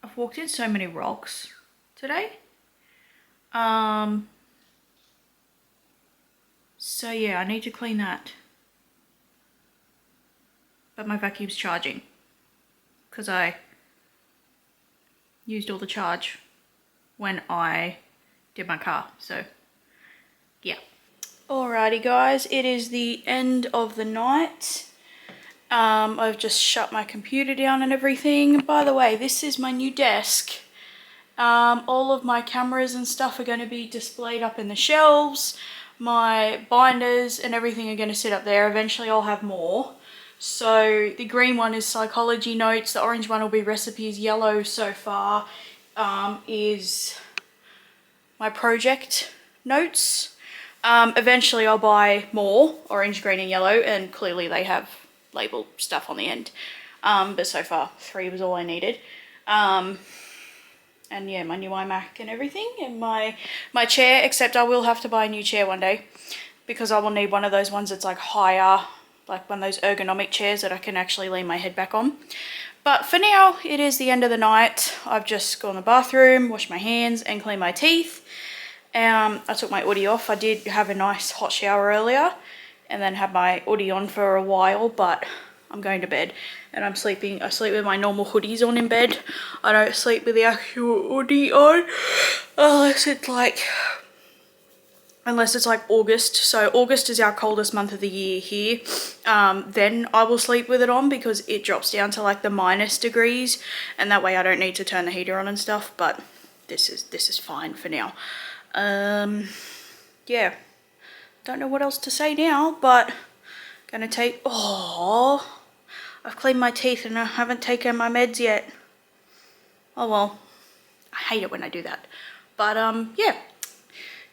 S1: I've walked in so many rocks today. So yeah, I need to clean that. But my vacuum's charging because I used all the charge when I did my car. So yeah. Alrighty guys, it is the end of the night. I've just shut my computer down and everything. By the way, this is my new desk. All of my cameras and stuff are going to be displayed up in the shelves. My binders and everything are going to sit up there. Eventually I'll have more. So the green one is psychology notes, the orange one will be recipes, yellow so far is my project notes. Eventually I'll buy more, orange, green and yellow, and clearly they have label stuff on the end. But so far 3 was all I needed. And yeah, my new iMac and everything, and my chair, except I will have to buy a new chair one day because I will need one of those ones that's like higher, like one of those ergonomic chairs that I can actually lean my head back on. But for now, it is the end of the night. I've just gone to the bathroom, washed my hands and cleaned my teeth. I took my hoodie off. I did have a nice hot shower earlier and then had my hoodie on for a while, but I'm going to bed and I'm sleeping. I sleep with my normal hoodies on in bed. I don't sleep with the actual hoodie on unless it's like August. So August is our coldest month of the year here. Then I will sleep with it on because it drops down to like the minus degrees, and that way I don't need to turn the heater on and stuff. But this is fine for now. Yeah, don't know what else to say now, but gonna take, oh, I've cleaned my teeth and I haven't taken my meds yet. Oh well, I hate it when I do that. But yeah,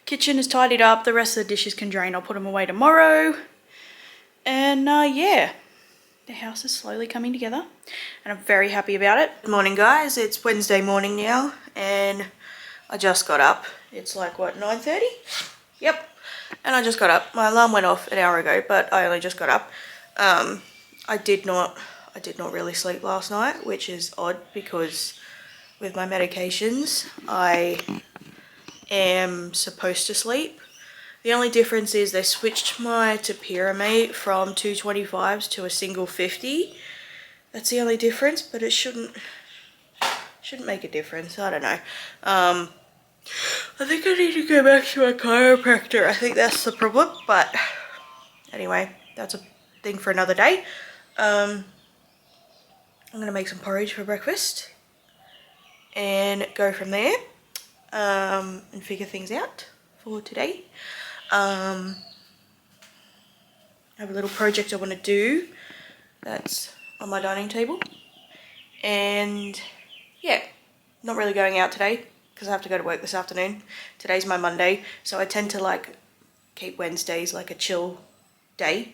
S1: kitchen is tidied up, the rest of the dishes can drain. I'll put them away tomorrow. And yeah, the house is slowly coming together and I'm very happy about it. Good morning guys, it's Wednesday morning now and I just got up. It's like what, 9:30? Yep. And I just got up. My alarm went off an hour ago, but I only just got up. I did not really sleep last night, which is odd because with my medications, I am supposed to sleep. The only difference is they switched my topiramate from 225s to a single 50. That's the only difference, but it shouldn't make a difference. I don't know. I think I need to go back to my chiropractor. I think that's the problem, but anyway, that's a thing for another day. I'm gonna make some porridge for breakfast and go from there, and figure things out for today. I have a little project I want to do that's on my dining table, and yeah, not really going out today because I have to go to work this afternoon. Today's my Monday, so I tend to like keep Wednesdays like a chill day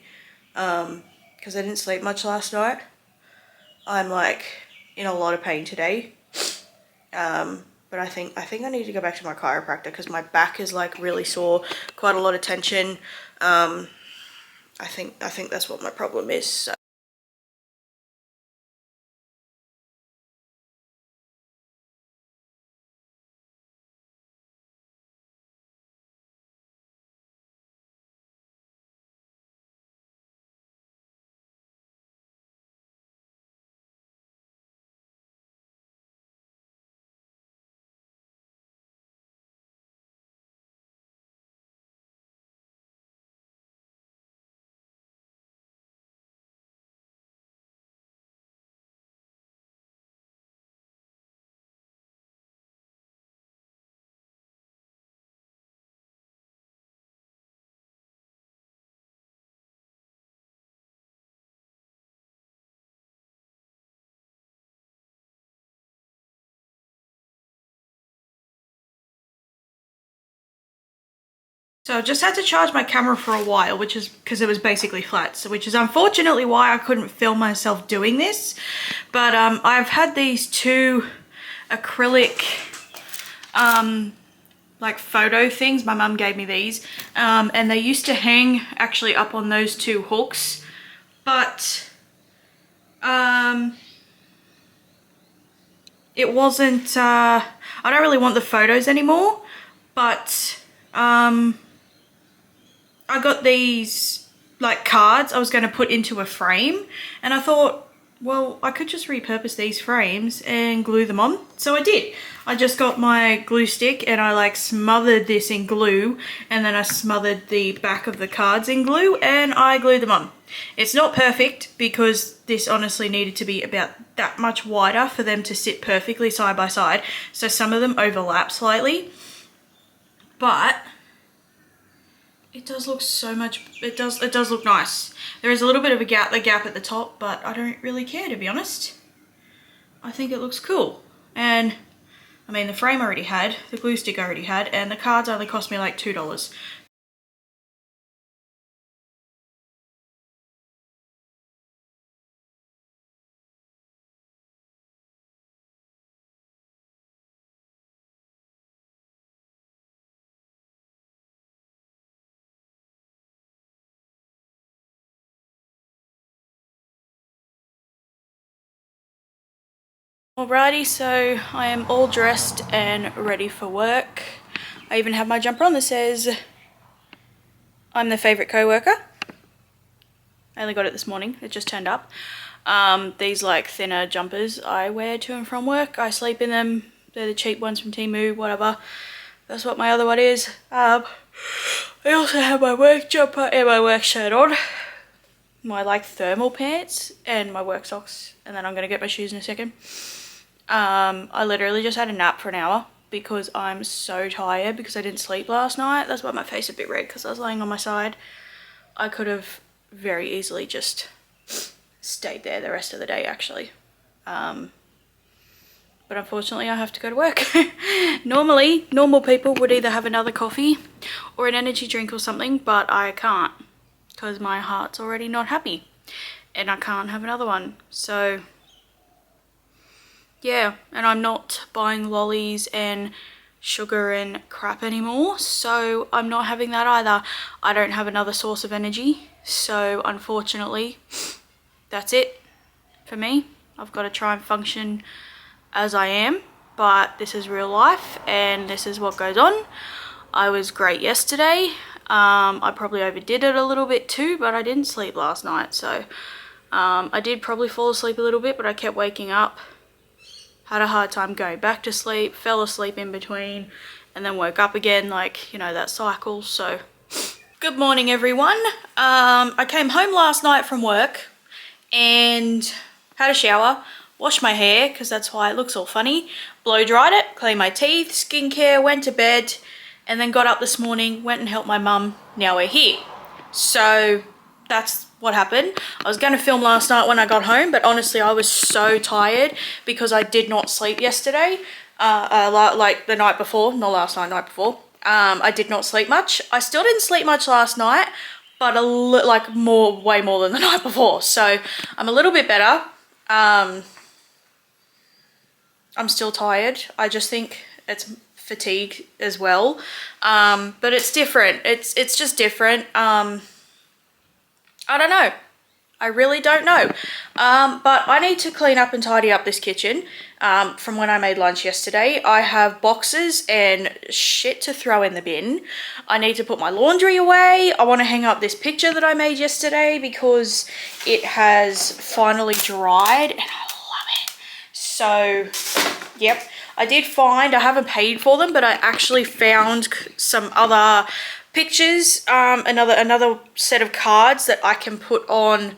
S1: because I didn't sleep much last night. I'm like in a lot of pain today, but I think I need to go back to my chiropractor because my back is like really sore, quite a lot of tension. I think that's what my problem is. So. So I just had to charge my camera for a while, which is because it was basically flat, so which is unfortunately why I couldn't film myself doing this. But I've had these 2 acrylic like photo things. My mum gave me these, and they used to hang actually up on those 2 hooks, but it wasn't, I don't really want the photos anymore, but I got these like cards I was going to put into a frame, and I thought well, I could just repurpose these frames and glue them on. So I did. I just got my glue stick and I like smothered this in glue, and then I smothered the back of the cards in glue and I glued them on. It's not perfect because this honestly needed to be about that much wider for them to sit perfectly side by side. So some of them overlap slightly, but it does look so much, it does look nice. There is a little bit of a gap at the top, but I don't really care, to be honest. I think it looks cool. And I mean, the frame I already had, the glue stick I already had, and the cards only cost me like $2. Alrighty, so I am all dressed and ready for work. I even have my jumper on that says, "I'm the favourite co-worker." I only got it this morning, it just turned up. These like thinner jumpers I wear to and from work. I sleep in them. They're the cheap ones from Temu, whatever. That's what my other one is. I also have my work jumper and my work shirt on. My like thermal pants and my work socks. And then I'm gonna get my shoes in a second. I literally just had a nap for an hour because I'm so tired because I didn't sleep last night. That's why my face is a bit red, because I was laying on my side. I could have very easily just stayed there the rest of the day actually. But unfortunately I have to go to work. Normally, normal people would either have another coffee or an energy drink or something, but I can't because my heart's already not happy and I can't have another one. So yeah, and I'm not buying lollies and sugar and crap anymore, so I'm not having that either. I don't have another source of energy, so unfortunately that's it for me. I've got to try and function as I am, but this is real life and this is what goes on. I was great yesterday. I probably overdid it a little bit too, but I didn't sleep last night, so I did probably fall asleep a little bit, but I kept waking up. Had a hard time going back to sleep, fell asleep in between, and then woke up again, like, you know, that cycle. So good morning everyone. I came home last night from work and had a shower, washed my hair because that's why it looks all funny, blow dried it, cleaned my teeth, skincare, went to bed, and then got up this morning, went and helped my mum. Now we're here. So that's what happened. I was going to film last night when I got home, but honestly I was so tired because I did not sleep yesterday, like the night before, not last night, night before. I did not sleep much. I still didn't sleep much last night, but like way more than the night before. So I'm a little bit better. I'm still tired. I just think it's fatigue as well. But it's different. It's just different. I don't know. I really don't know. But I need to clean up and tidy up this kitchen from when I made lunch yesterday. I have boxes and shit to throw in the bin. I need to put my laundry away. I want to hang up this picture that I made yesterday because it has finally dried and I love it. So, yep. I haven't paid for them, but I actually found some other pictures, another set of cards that I can put on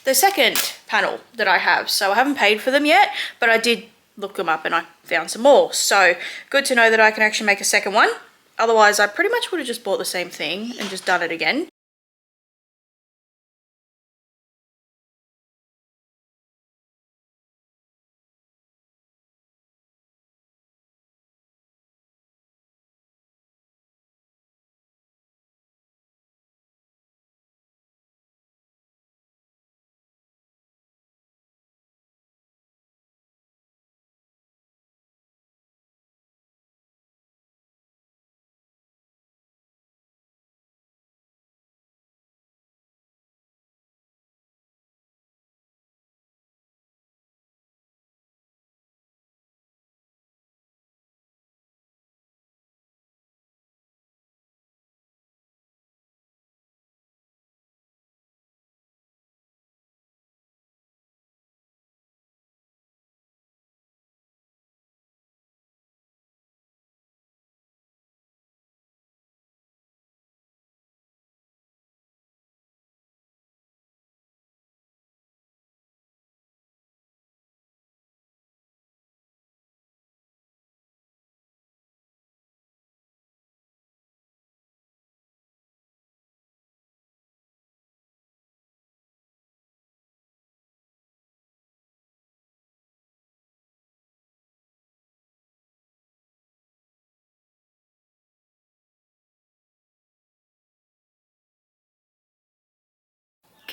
S1: the second panel that I have. So I haven't paid for them yet, but I did look them up and I found some more. So good to know that I can actually make a second one. Otherwise, I pretty much would have just bought the same thing and just done it again.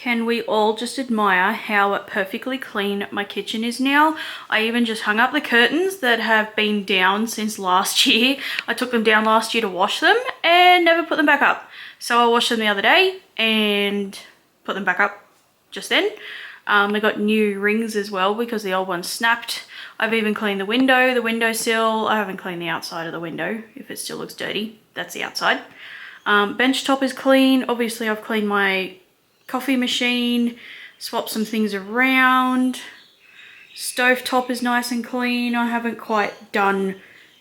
S1: Can we all just admire how perfectly clean my kitchen is now? I even just hung up the curtains that have been down since last year. I took them down last year to wash them and never put them back up. So I washed them the other day and put them back up just then. I got new rings as well because the old ones snapped. I've even cleaned the windowsill. I haven't cleaned the outside of the window. If it still looks dirty, that's the outside. Bench top is clean. Obviously I've cleaned my coffee machine, swap some things around. Stove top is nice and clean. I haven't quite done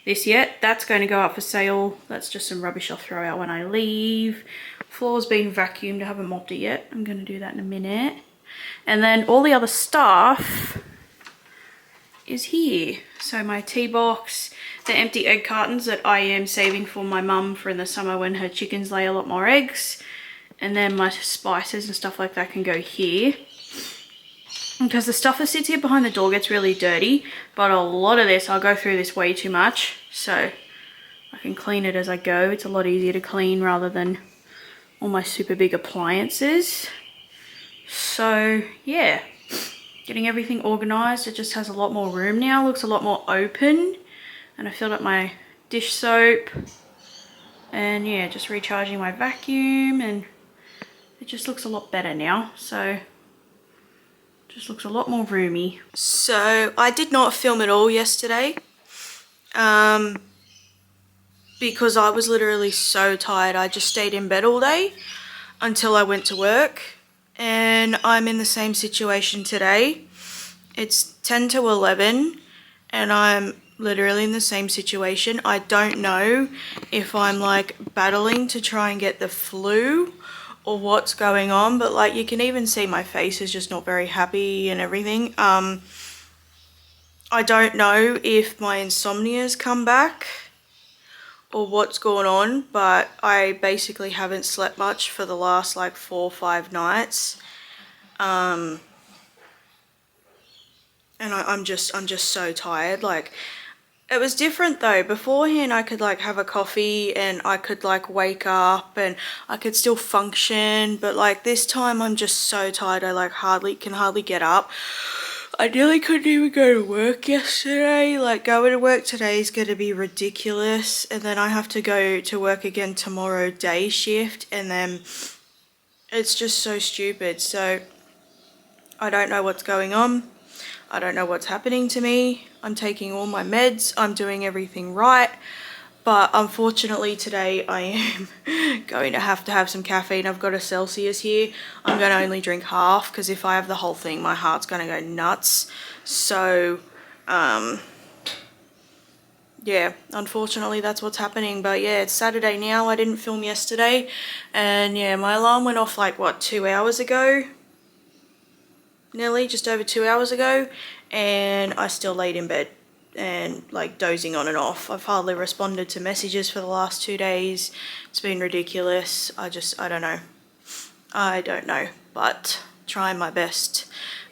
S1: this yet. That's going to go up for sale. That's just some rubbish I'll throw out when I leave. Floor's been vacuumed. I haven't mopped it yet. I'm going to do that in a minute. And then all the other stuff is here. So my tea box, the empty egg cartons that I am saving for my mum for in the summer when her chickens lay a lot more eggs. And then my spices and stuff like that can go here. Because the stuff that sits here behind the door gets really dirty. But a lot of this, I'll go through this way too much. So I can clean it as I go. It's a lot easier to clean rather than all my super big appliances. So yeah, getting everything organized. It just has a lot more room now. Looks a lot more open. And I filled up my dish soap. And yeah, just recharging my vacuum, and it just looks a lot better now, so just looks a lot more roomy. So I did not film at all yesterday because I was literally so tired. I just stayed in bed all day until I went to work, and I'm in the same situation today. It's 10 to 11 and I'm literally in the same situation. I don't know if I'm like battling to try and get the flu or what's going on, but like you can even see my face is just not very happy and everything. I don't know if my insomnia's come back or what's going on, but I basically haven't slept much for the last like 4 or 5 nights. And I'm just so tired. Like, it was different though. Beforehand I could like have a coffee and I could like wake up and I could still function, but like this time I'm just so tired. I like can hardly get up. I nearly couldn't even go to work yesterday. Like going to work today is going to be ridiculous, and then I have to go to work again tomorrow day shift, and then it's just so stupid. So I don't know what's going on. I don't know what's happening to me. I'm taking all my meds. I'm doing everything right. But unfortunately today I am going to have some caffeine. I've got a Celsius here. I'm going to only drink half because if I have the whole thing, my heart's going to go nuts. So, yeah, unfortunately that's what's happening. But yeah, it's Saturday now. I didn't film yesterday. And yeah, my alarm went off like, what, 2 hours ago? Nearly, just over 2 hours ago, and I still laid in bed and like dozing on and off. I've hardly responded to messages for the last 2 days. It's been ridiculous. I don't know, but trying my best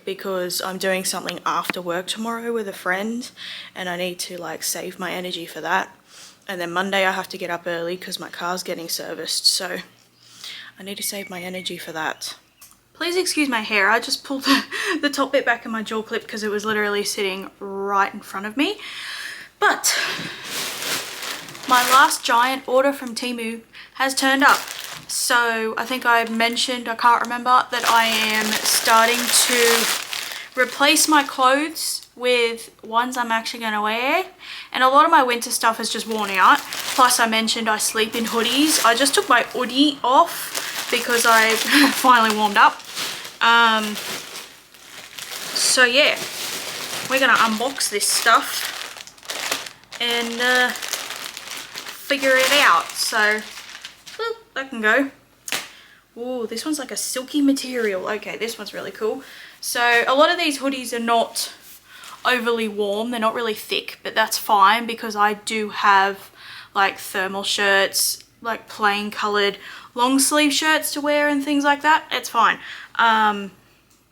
S1: because I'm doing something after work tomorrow with a friend and I need to like save my energy for that. And then Monday I have to get up early because my car's getting serviced, so I need to save my energy for that. Please excuse my hair. I just pulled the top bit back in my jaw clip because it was literally sitting right in front of me. But my last giant order from Temu has turned up. So I think I mentioned, I can't remember, that I am starting to replace my clothes with ones I'm actually going to wear. And a lot of my winter stuff has just worn out. Plus I mentioned I sleep in hoodies. I just took my hoodie off because I finally warmed up. So yeah, we're gonna unbox this stuff and figure it out. So that can go. Ooh, this one's like a silky material. Okay, this one's really cool. So a lot of these hoodies are not overly warm. They're not really thick, but that's fine because I do have like thermal shirts, like plain coloured long sleeve shirts to wear and things like that. It's fine.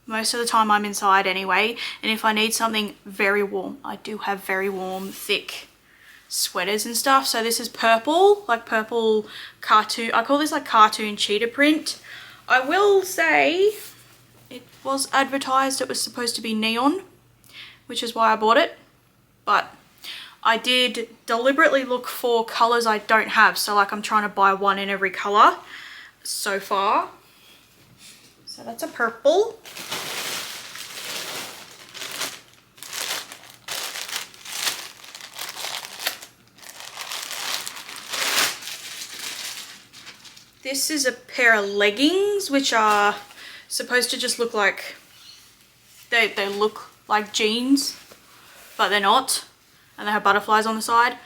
S1: Most of the time I'm inside anyway, and if I need something very warm, I do have very warm, thick sweaters and stuff. So this is purple, like purple cartoon. I call this like cartoon cheetah print. I will say it was advertised it was supposed to be neon, which is why I bought it. But I did deliberately look for colours I don't have. So like I'm trying to buy one in every colour so far. So that's a purple. This is a pair of leggings, which are supposed to just look like, they look like jeans, but they're not. And they have butterflies on the side.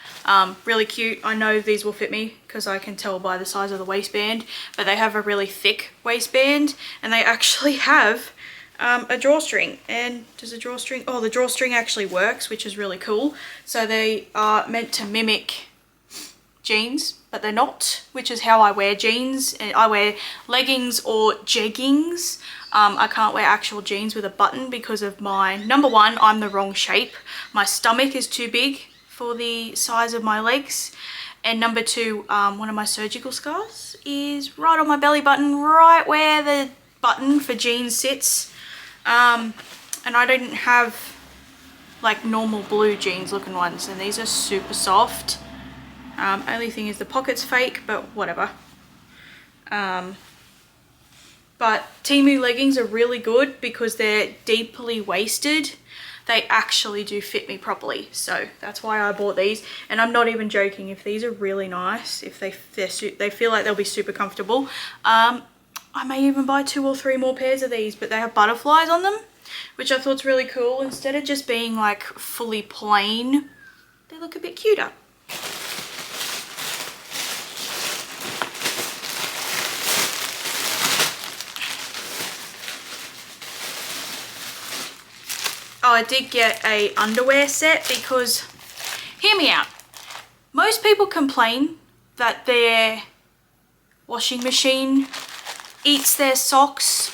S1: Really cute. I know these will fit me because I can tell by the size of the waistband, but they have a really thick waistband, and they actually have a drawstring. And does the drawstring, oh, the drawstring actually works, which is really cool. So they are meant to mimic jeans, but they're not, which is how I wear jeans. And I wear leggings or jeggings. I can't wear actual jeans with a button because of my, number one, I'm the wrong shape. My stomach is too big for the size of my legs. And number two, one of my surgical scars is right on my belly button, right where the button for jeans sits. And I didn't have like normal blue jeans looking ones, and these are super soft. Only thing is the pocket's fake, but whatever. But Temu leggings are really good because they're deeply waisted. They actually do fit me properly. So that's why I bought these. And I'm not even joking. If these are really nice, if they feel like they'll be super comfortable, I may even buy 2 or 3 more pairs of these. But they have butterflies on them, which I thought's really cool. Instead of just being like fully plain, they look a bit cuter. Oh, I did get a underwear set because, hear me out, most people complain that their washing machine eats their socks.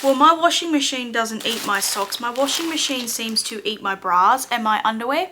S1: Well, my washing machine doesn't eat my socks. My washing machine seems to eat my bras and my underwear.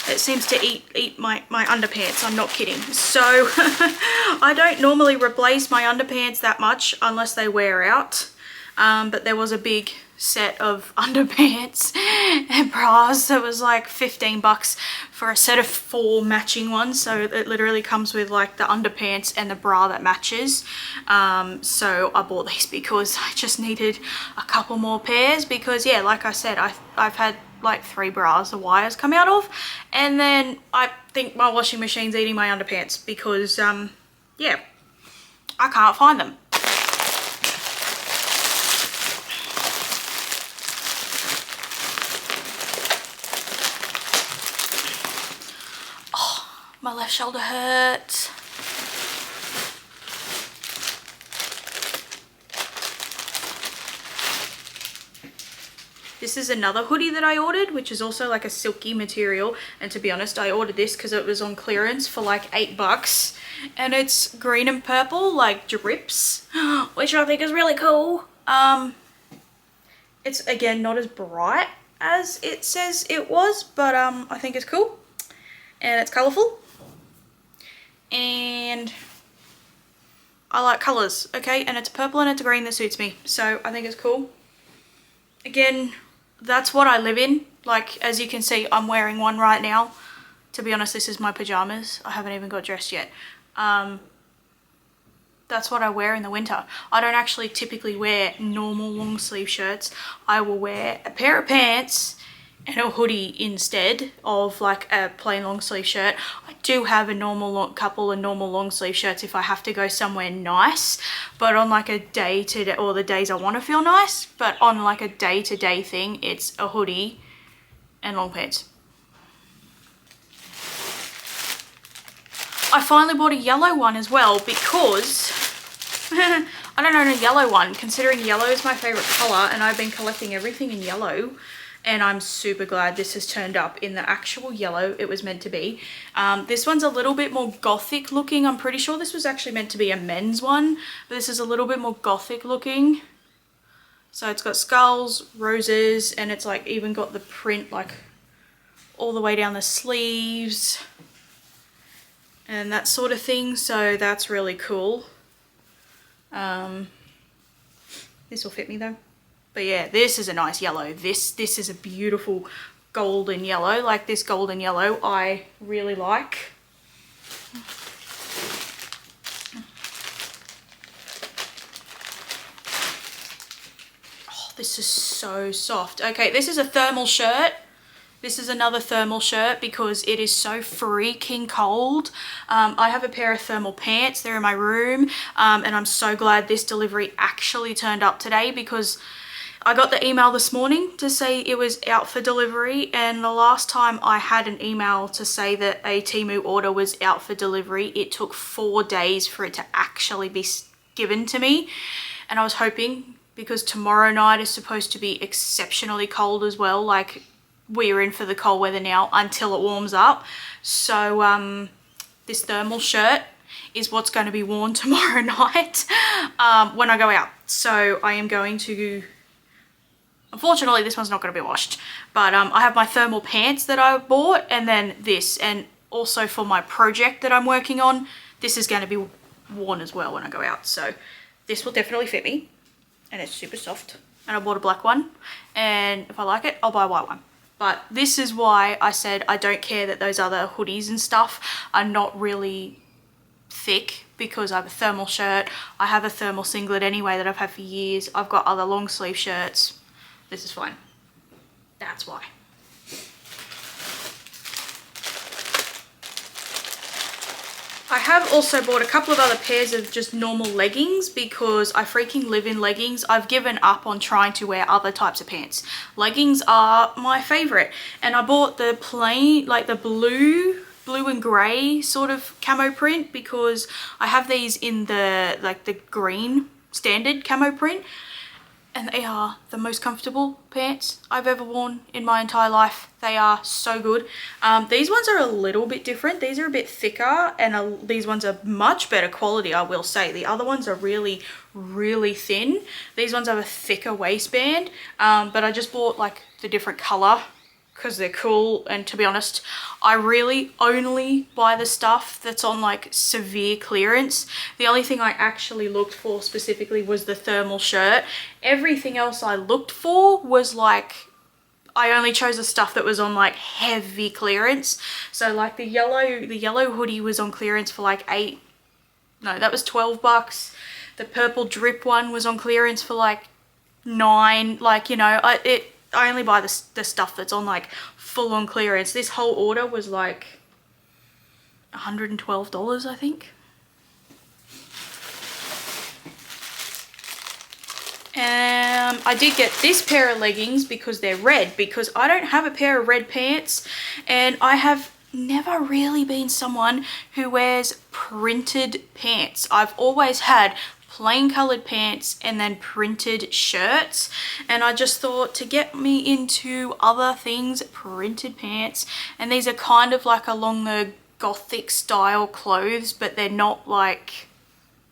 S1: It seems to eat my underpants, I'm not kidding. So I don't normally replace my underpants that much unless they wear out. But there was a big set of underpants and bras that was like 15 bucks for a set of 4 matching ones. So it literally comes with like the underpants and the bra that matches. So I bought these because I just needed a couple more pairs because, yeah, like I said, I've had like 3 bras the wires come out of, and then I think my washing machine's eating my underpants because yeah, I can't find them. My left shoulder hurts. This is another hoodie that I ordered, which is also like a silky material. And to be honest, I ordered this because it was on clearance for like 8 bucks. And it's green and purple, like drips, which I think is really cool. It's, again, not as bright as it says it was, but I think it's cool. And it's colourful. And I like colours, okay? And it's purple and it's green that suits me, so I think it's cool. Again, that's what I live in. Like, as you can see, I'm wearing one right now. To be honest, this is my pyjamas. I haven't even got dressed yet. That's what I wear in the winter. I don't actually typically wear normal long sleeve shirts. I will wear a pair of pants and a hoodie instead of like a plain long sleeve shirt. I do have a couple of normal long sleeve shirts if I have to go somewhere nice, but on like a day to day, or the days I want to feel nice, but on like a day to day thing, it's a hoodie and long pants. I finally bought a yellow one as well because I don't own a yellow one, considering yellow is my favorite color and I've been collecting everything in yellow. And I'm super glad this has turned up in the actual yellow it was meant to be. This one's a little bit more gothic looking. I'm pretty sure this was actually meant to be a men's one, but this is a little bit more gothic looking. So it's got skulls, roses, and it's like even got the print like all the way down the sleeves and that sort of thing. So that's really cool. This will fit me though. But yeah, this is a nice yellow. This is a beautiful golden yellow. Like this golden yellow I really like. Oh, this is so soft. Okay, this is a thermal shirt. This is another thermal shirt because it is so freaking cold. I have a pair of thermal pants. They're in my room. And I'm so glad this delivery actually turned up today because I got the email this morning to say it was out for delivery. And the last time I had an email to say that a Temu order was out for delivery, it took 4 days for it to actually be given to me. And I was hoping, because tomorrow night is supposed to be exceptionally cold as well, like we're in for the cold weather now until it warms up. So this thermal shirt is what's going to be worn tomorrow night when I go out. So I am going to, unfortunately this one's not going to be washed, but I have my thermal pants that I bought, and then this, and also for my project that I'm working on, this is going to be worn as well when I go out. So this will definitely fit me, and it's super soft. And I bought a black one, and if I like it, I'll buy a white one. But this is why I said I don't care that those other hoodies and stuff are not really thick, because I have a thermal shirt, I have a thermal singlet anyway that I've had for years, I've got other long sleeve shirts. This is fine. That's why. I have also bought a couple of other pairs of just normal leggings because I freaking live in leggings. I've given up on trying to wear other types of pants. Leggings are my favorite. And I bought the plain, like the blue and grey sort of camo print, because I have these in the, like the green standard camo print. And they are the most comfortable pants I've ever worn in my entire life. They are so good. These ones are a little bit different. These are a bit thicker, and these ones are much better quality, I will say. The other ones are really, really thin. These ones have a thicker waistband, but I just bought like the different color because they're cool. And to be honest, I really only buy the stuff that's on like severe clearance. The only thing I actually looked for specifically was the thermal shirt. Everything else I looked for was like, I only chose the stuff that was on like heavy clearance. So like the yellow hoodie was on clearance for like that was $12. The purple drip one was on clearance for like $9. Like, you know, I only buy the stuff that's on like full on clearance. This whole order was like $112, I think. I did get this pair of leggings because they're red, because I don't have a pair of red pants, and I have never really been someone who wears printed pants. I've always had plain colored pants and then printed shirts, and I just thought to get me into other things, printed pants. And these are kind of like along the gothic style clothes, but they're not like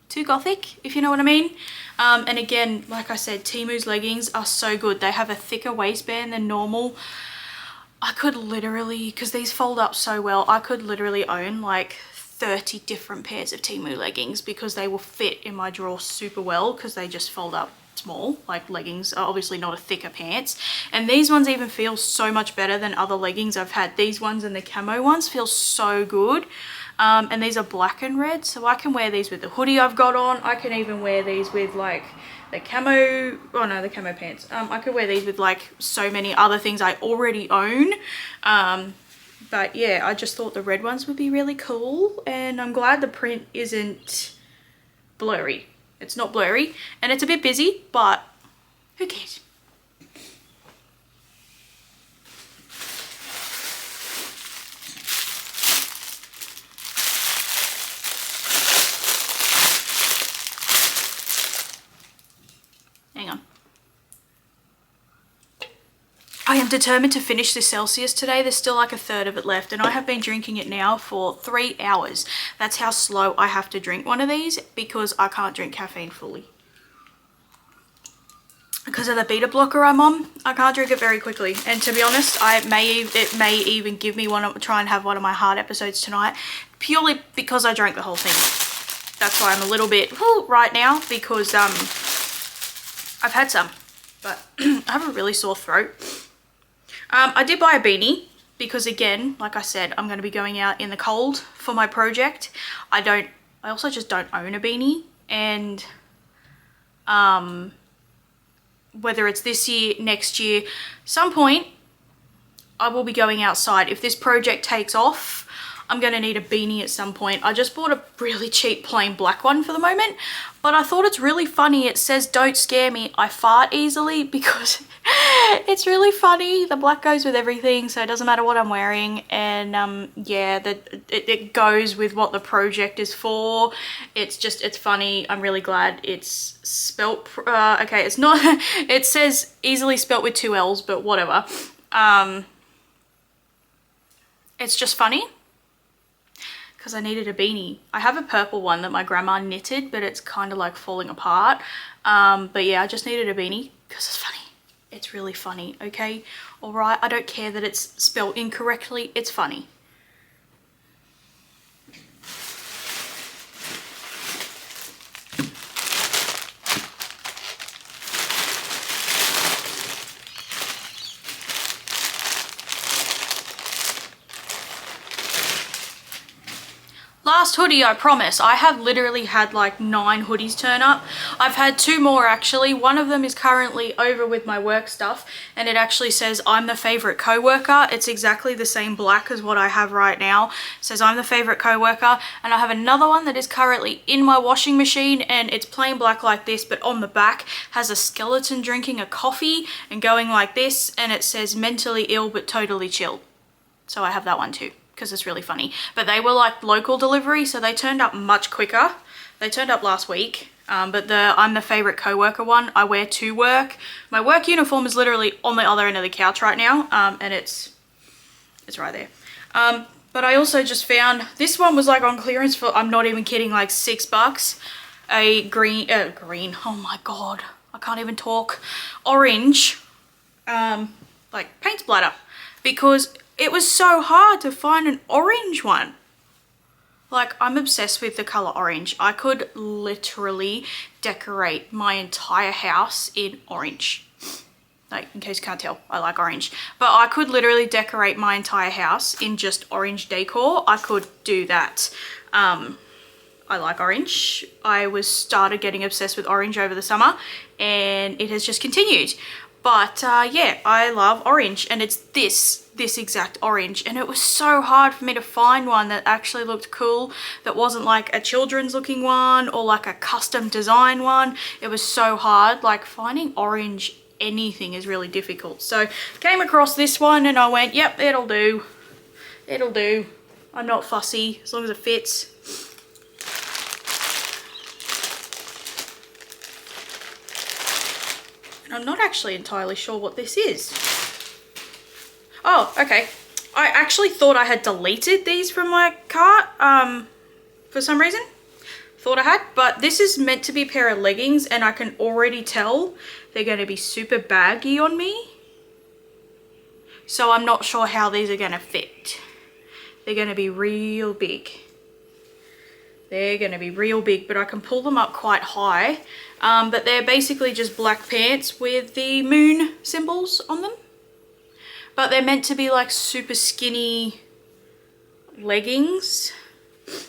S1: too gothic, if you know what I mean. And again, like I said, Temu's leggings are so good. They have a thicker waistband than normal. I could literally, because these fold up so well, I could literally own like 30 different pairs of Temu leggings, because they will fit in my drawer super well, because they just fold up small. Like, leggings are obviously not a thicker pants, and these ones even feel so much better than other leggings I've had. These ones and the camo ones feel so good. And these are black and red, so I can wear these with the hoodie I've got on. I can even wear these with like the camo, oh no, the camo pants. I could wear these with like so many other things I already own. But yeah, I just thought the red ones would be really cool, and I'm glad the print isn't blurry. It's not blurry, and it's a bit busy, but who cares? Hang on. I am determined to finish this Celsius today. There's still like a third of it left, and I have been drinking it now for 3 hours. That's how slow I have to drink one of these, because I can't drink caffeine fully. Because of the beta blocker I'm on, I can't drink it very quickly. And to be honest, it may even give me try and have one of my hard episodes tonight, purely because I drank the whole thing. That's why I'm a little bit right now, because I've had some. but I have a really sore throat. I did buy a beanie because, again, like I said, I'm going to be going out in the cold for my project. I also just don't own a beanie, and whether it's this year, next year, some point I will be going outside. If this project takes off, I'm going to need a beanie at some point. I just bought a really cheap plain black one for the moment, but I thought it's really funny. It says, "Don't scare me, I fart easily," because it's really funny. The black goes with everything, so it doesn't matter what I'm wearing. And yeah, it goes with what the project is for. It's funny. I'm really glad it's spelt, okay, it's not, it says easily spelt with 2 L's, but whatever. It's just funny because I needed a beanie. I have a purple one that my grandma knitted, but it's kind of like falling apart. But yeah, I just needed a beanie because it's funny. It's really funny, okay? All right, I don't care that it's spelled incorrectly. It's funny. Last hoodie, I promise. I have literally had like 9 hoodies turn up. I've had 2 more actually. One of them is currently over with my work stuff, and it actually says, "I'm the favorite co-worker." It's exactly the same black as what I have right now. It says, "I'm the favorite co-worker." And I have another one that is currently in my washing machine, and it's plain black like this, but on the back has a skeleton drinking a coffee and going like this, and it says, "Mentally ill but totally chill." So I have that one too, because it's really funny. But they were like local delivery, so they turned up much quicker. They turned up last week. But the "I'm the favorite co-worker" one, I wear to work. My work uniform is literally on the other end of the couch right now, and it's right there. But I also just found, this one was like on clearance for, I'm not even kidding, like $6. A green, oh my God, I can't even talk. Orange, like paint splatter, because it was so hard to find an orange one. Like, I'm obsessed with the color orange. I could literally decorate my entire house in orange. Like, in case you can't tell, I like orange. But I could literally decorate my entire house in just orange decor. I could do that. I like orange. I started getting obsessed with orange over the summer, and it has just continued. But yeah, I love orange, and it's this exact orange, and it was so hard for me to find one that actually looked cool, that wasn't like a children's looking one or like a custom design one. It was so hard. Like, finding orange anything is really difficult. So came across this one and I went, yep, it'll do. It'll do. I'm not fussy as long as it fits. I'm not actually entirely sure what this is. Oh, okay. I actually thought I had deleted these from my cart for some reason. Thought I had, but this is meant to be a pair of leggings, and I can already tell they're going to be super baggy on me. So I'm not sure how these are going to fit. They're going to be real big. They're going to be real big, but I can pull them up quite high. But they're basically just black pants with the moon symbols on them. But they're meant to be like super skinny leggings.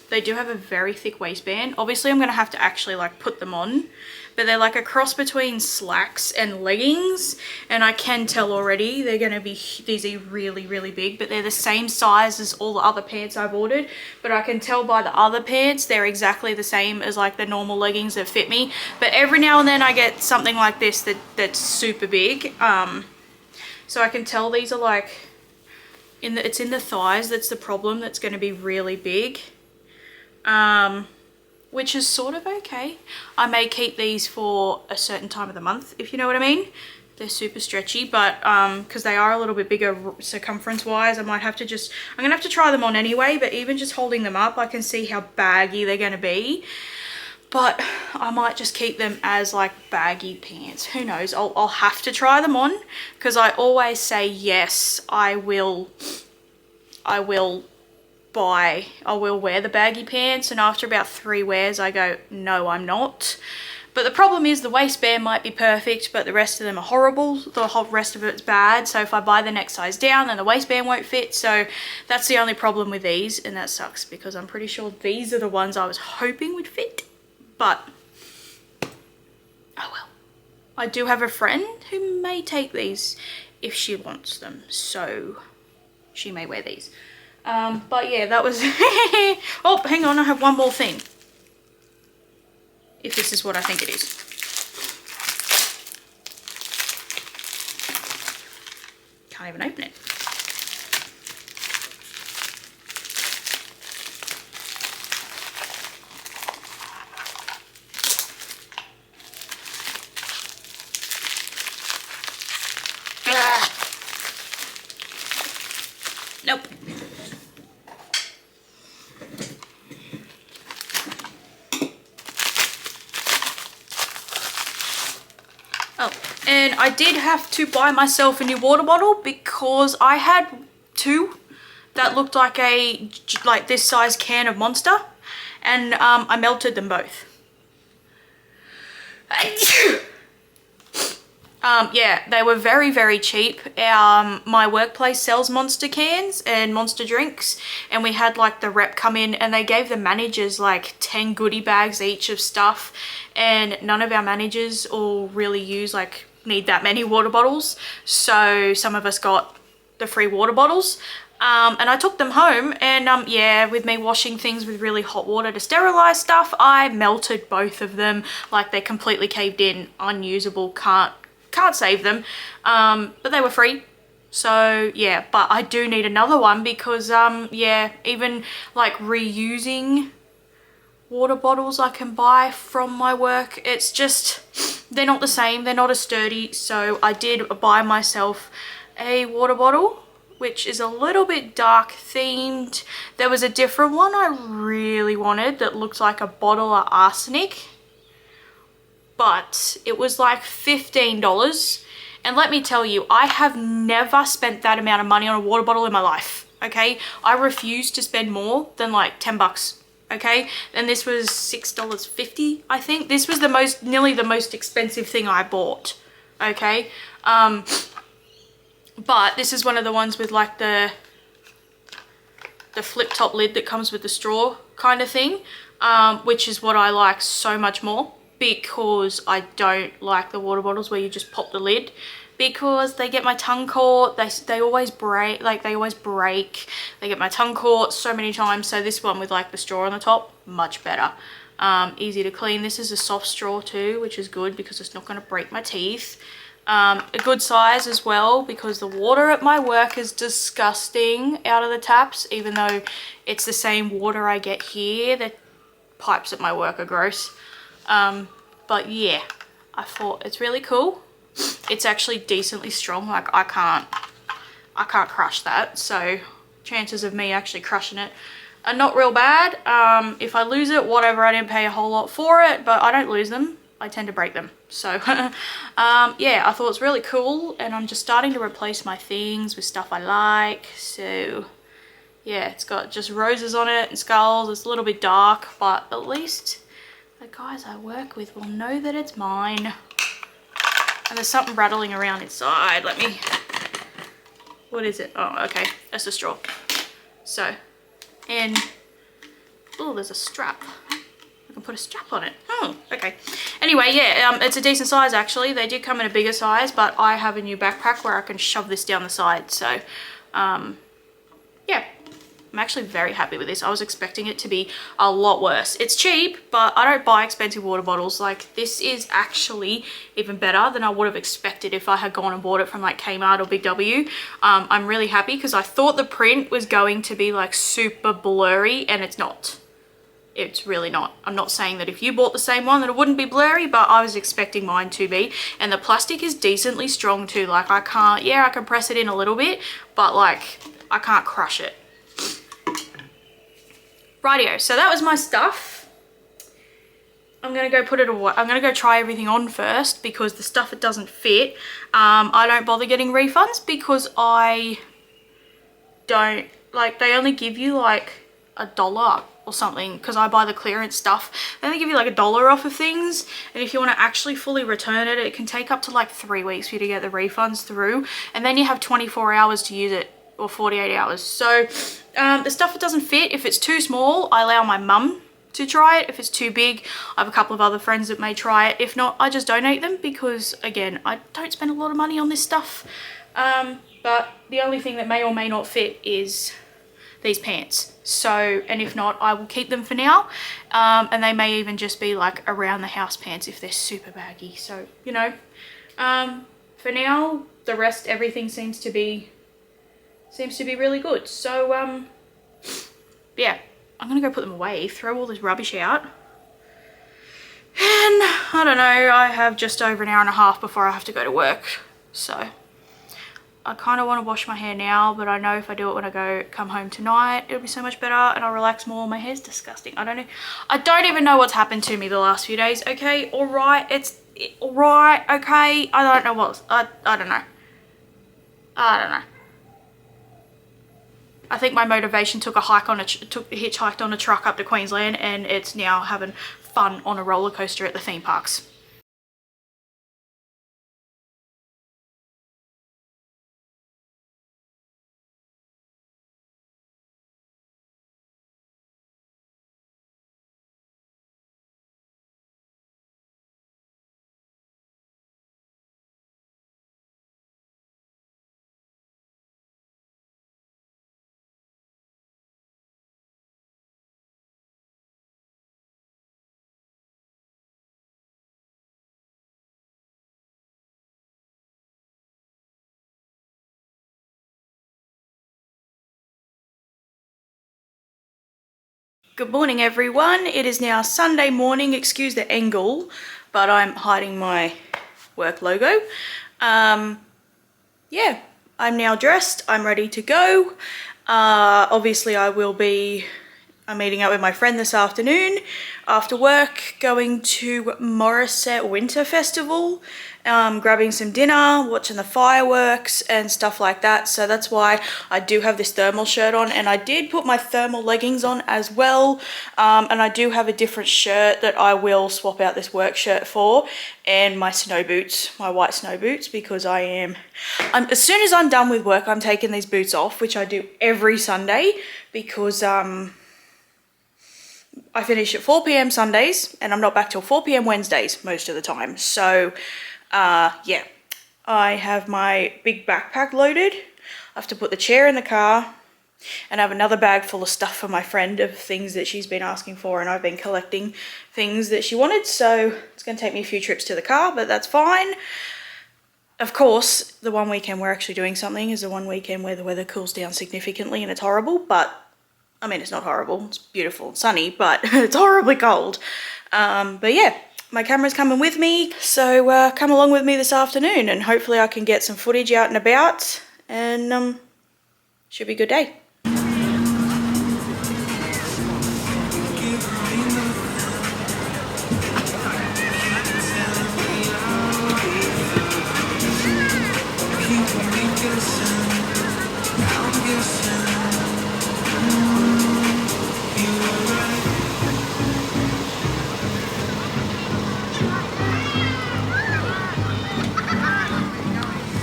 S1: They do have a very thick waistband. Obviously, I'm going to have to actually like put them on. But they're like a cross between slacks and leggings. And I can tell already they're going to be, these are really, really big. But they're the same size as all the other pants I've ordered. But I can tell by the other pants, they're exactly the same as like the normal leggings that fit me. But every now and then I get something like this that's super big. So I can tell these are like, it's in the thighs that's the problem, that's going to be really big. Which is sort of okay. I may keep these for a certain time of the month, if you know what I mean. They're super stretchy, but because they are a little bit bigger circumference wise, I might have to just, I'm gonna have to try them on anyway, but even just holding them up, I can see how baggy they're gonna be. But I might just keep them as like baggy pants. Who knows? I'll have to try them on, because I always say yes, I will wear the baggy pants, and after about 3 wears I go, no, I'm not. But the problem is the waistband might be perfect, but the rest of them are horrible. The whole rest of it's bad. So if I buy the next size down, then the waistband won't fit. So that's the only problem with these, and that sucks because I'm pretty sure these are the ones I was hoping would fit. But oh well. I do have a friend who may take these if she wants them, so she may wear these. But yeah, that was oh, hang on, I have one more thing. If this is what I think it is. Can't even open it. Nope. Oh, and I did have to buy myself a new water bottle because I had two that looked like this size can of Monster, and I melted them both. Yeah, they were very, very cheap. My workplace sells Monster cans and Monster drinks, and we had like the rep come in and they gave the managers like 10 goodie bags each of stuff, and none of our managers all really need that many water bottles. So some of us got the free water bottles. And I took them home, and yeah, with me washing things with really hot water to sterilize stuff, I melted both of them. Like, they completely caved in, unusable, can't save them. But they were free, so yeah. But I do need another one because yeah, even like reusing water bottles I can buy from my work, it's just, they're not the same, they're not as sturdy. So I did buy myself a water bottle which is a little bit dark themed. There was a different one I really wanted that looked like a bottle of arsenic, but it was like $15. And let me tell you, I have never spent that amount of money on a water bottle in my life, okay? I refuse to spend more than like 10 bucks, okay? And this was $6.50, I think. This was nearly the most expensive thing I bought, okay? But this is one of the ones with like the flip top lid that comes with the straw kind of thing, which is what I like so much more, because I don't like the water bottles where you just pop the lid, because they get my tongue caught. They always break, they get my tongue caught so many times. So this one with like the straw on the top, much better. Easy to clean. This is a soft straw too, which is good because it's not going to break my teeth. A good size as well, because the water at my work is disgusting out of the taps, even though it's the same water I get here. The pipes at my work are gross. But yeah, I thought it's really cool. It's actually decently strong. Like, I can't crush that, so chances of me actually crushing it are not real bad. If I lose it, whatever, I didn't pay a whole lot for it, but I don't lose them, I tend to break them. So yeah, I thought it was really cool, and I'm just starting to replace my things with stuff I like. So yeah, it's got just roses on it and skulls. It's a little bit dark, but at least the guys I work with will know that it's mine. And there's something rattling around inside. What is it? Oh, okay, that's a straw. So, and oh, there's a strap. I can put a strap on it. Oh, okay. Anyway, yeah, it's a decent size actually. They did come in a bigger size, but I have a new backpack where I can shove this down the side. So, yeah, I'm actually very happy with this. I was expecting it to be a lot worse. It's cheap, but I don't buy expensive water bottles. Like, this is actually even better than I would have expected if I had gone and bought it from like Kmart or Big W. I'm really happy because I thought the print was going to be like super blurry, and it's not. It's really not. I'm not saying that if you bought the same one that it wouldn't be blurry, but I was expecting mine to be. And the plastic is decently strong too. Like, I can press it in a little bit, but like, I can't crush it. Rightio, so that was my stuff. I'm gonna go put it away. I'm gonna go try everything on first, because the stuff it doesn't fit, I don't bother getting refunds, because I don't, like, they only give you like $1 or something, because I buy the clearance stuff. Then they give you like $1 off of things, and if you want to actually fully return it, it can take up to like 3 weeks for you to get the refunds through, and then you have 24 hours to use it, or 48 hours. So the stuff that doesn't fit, if it's too small, I allow my mum to try it. If it's too big, I have a couple of other friends that may try it. If not, I just donate them, because again, I don't spend a lot of money on this stuff. But the only thing that may or may not fit is these pants. So, and if not, I will keep them for now. And they may even just be like around the house pants if they're super baggy. So, you know, for now, the rest, everything seems to be really good. So, yeah, I'm gonna go put them away, throw all this rubbish out. And I don't know, I have just over an hour and a half before I have to go to work. So I kind of want to wash my hair now, but I know if I do it when I come home tonight, it'll be so much better and I'll relax more. My hair's disgusting. I don't know. I don't even know what's happened to me the last few days. Okay, all right. It's all right. Okay. I don't know what's, I don't know. I don't know. I think my motivation took a hitchhiked on a truck up to Queensland, and it's now having fun on a roller coaster at the theme parks. Good morning, everyone. It is now Sunday morning. Excuse the angle, but I'm hiding my work logo. Yeah, I'm now dressed. I'm ready to go. Obviously, I'm meeting up with my friend this afternoon after work, going to Morisset Winter Festival, grabbing some dinner, watching the fireworks and stuff like that. So that's why I do have this thermal shirt on, and I did put my thermal leggings on as well. And I do have a different shirt that I will swap out this work shirt for, and my snow boots, my white snow boots, because as soon as I'm done with work, I'm taking these boots off, which I do every Sunday, because I finish at 4 p.m. Sundays, and I'm not back till 4 p.m. Wednesdays most of the time. So, yeah, I have my big backpack loaded. I have to put the chair in the car, and I have another bag full of stuff for my friend of things that she's been asking for, and I've been collecting things that she wanted. So it's going to take me a few trips to the car, but that's fine. Of course, the one weekend we're actually doing something is the one weekend where the weather cools down significantly and it's horrible, but I mean, it's not horrible, it's beautiful and sunny, but it's horribly cold. But yeah, my camera's coming with me, so come along with me this afternoon, and hopefully I can get some footage out and about, and should be a good day.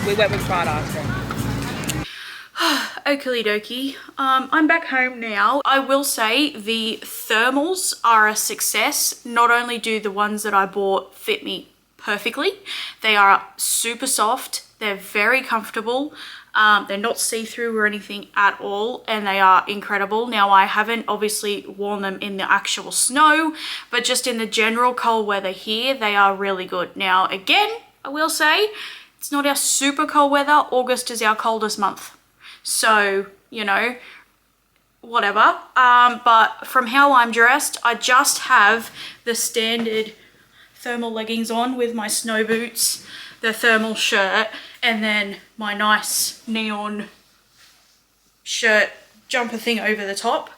S2: We went with fried ice cream.
S1: Okie dokie. I'm back home now. I will say the thermals are a success. Not only do the ones that I bought fit me perfectly, they are super soft. They're very comfortable. They're not see-through or anything at all, and they are incredible. Now, I haven't obviously worn them in the actual snow, but just in the general cold weather here, they are really good. Now, again, I will say, it's not our super cold weather. August is our coldest month. So, you know, whatever. But from how I'm dressed, I just have the standard thermal leggings on with my snow boots, the thermal shirt, and then my nice neon shirt jumper thing over the top.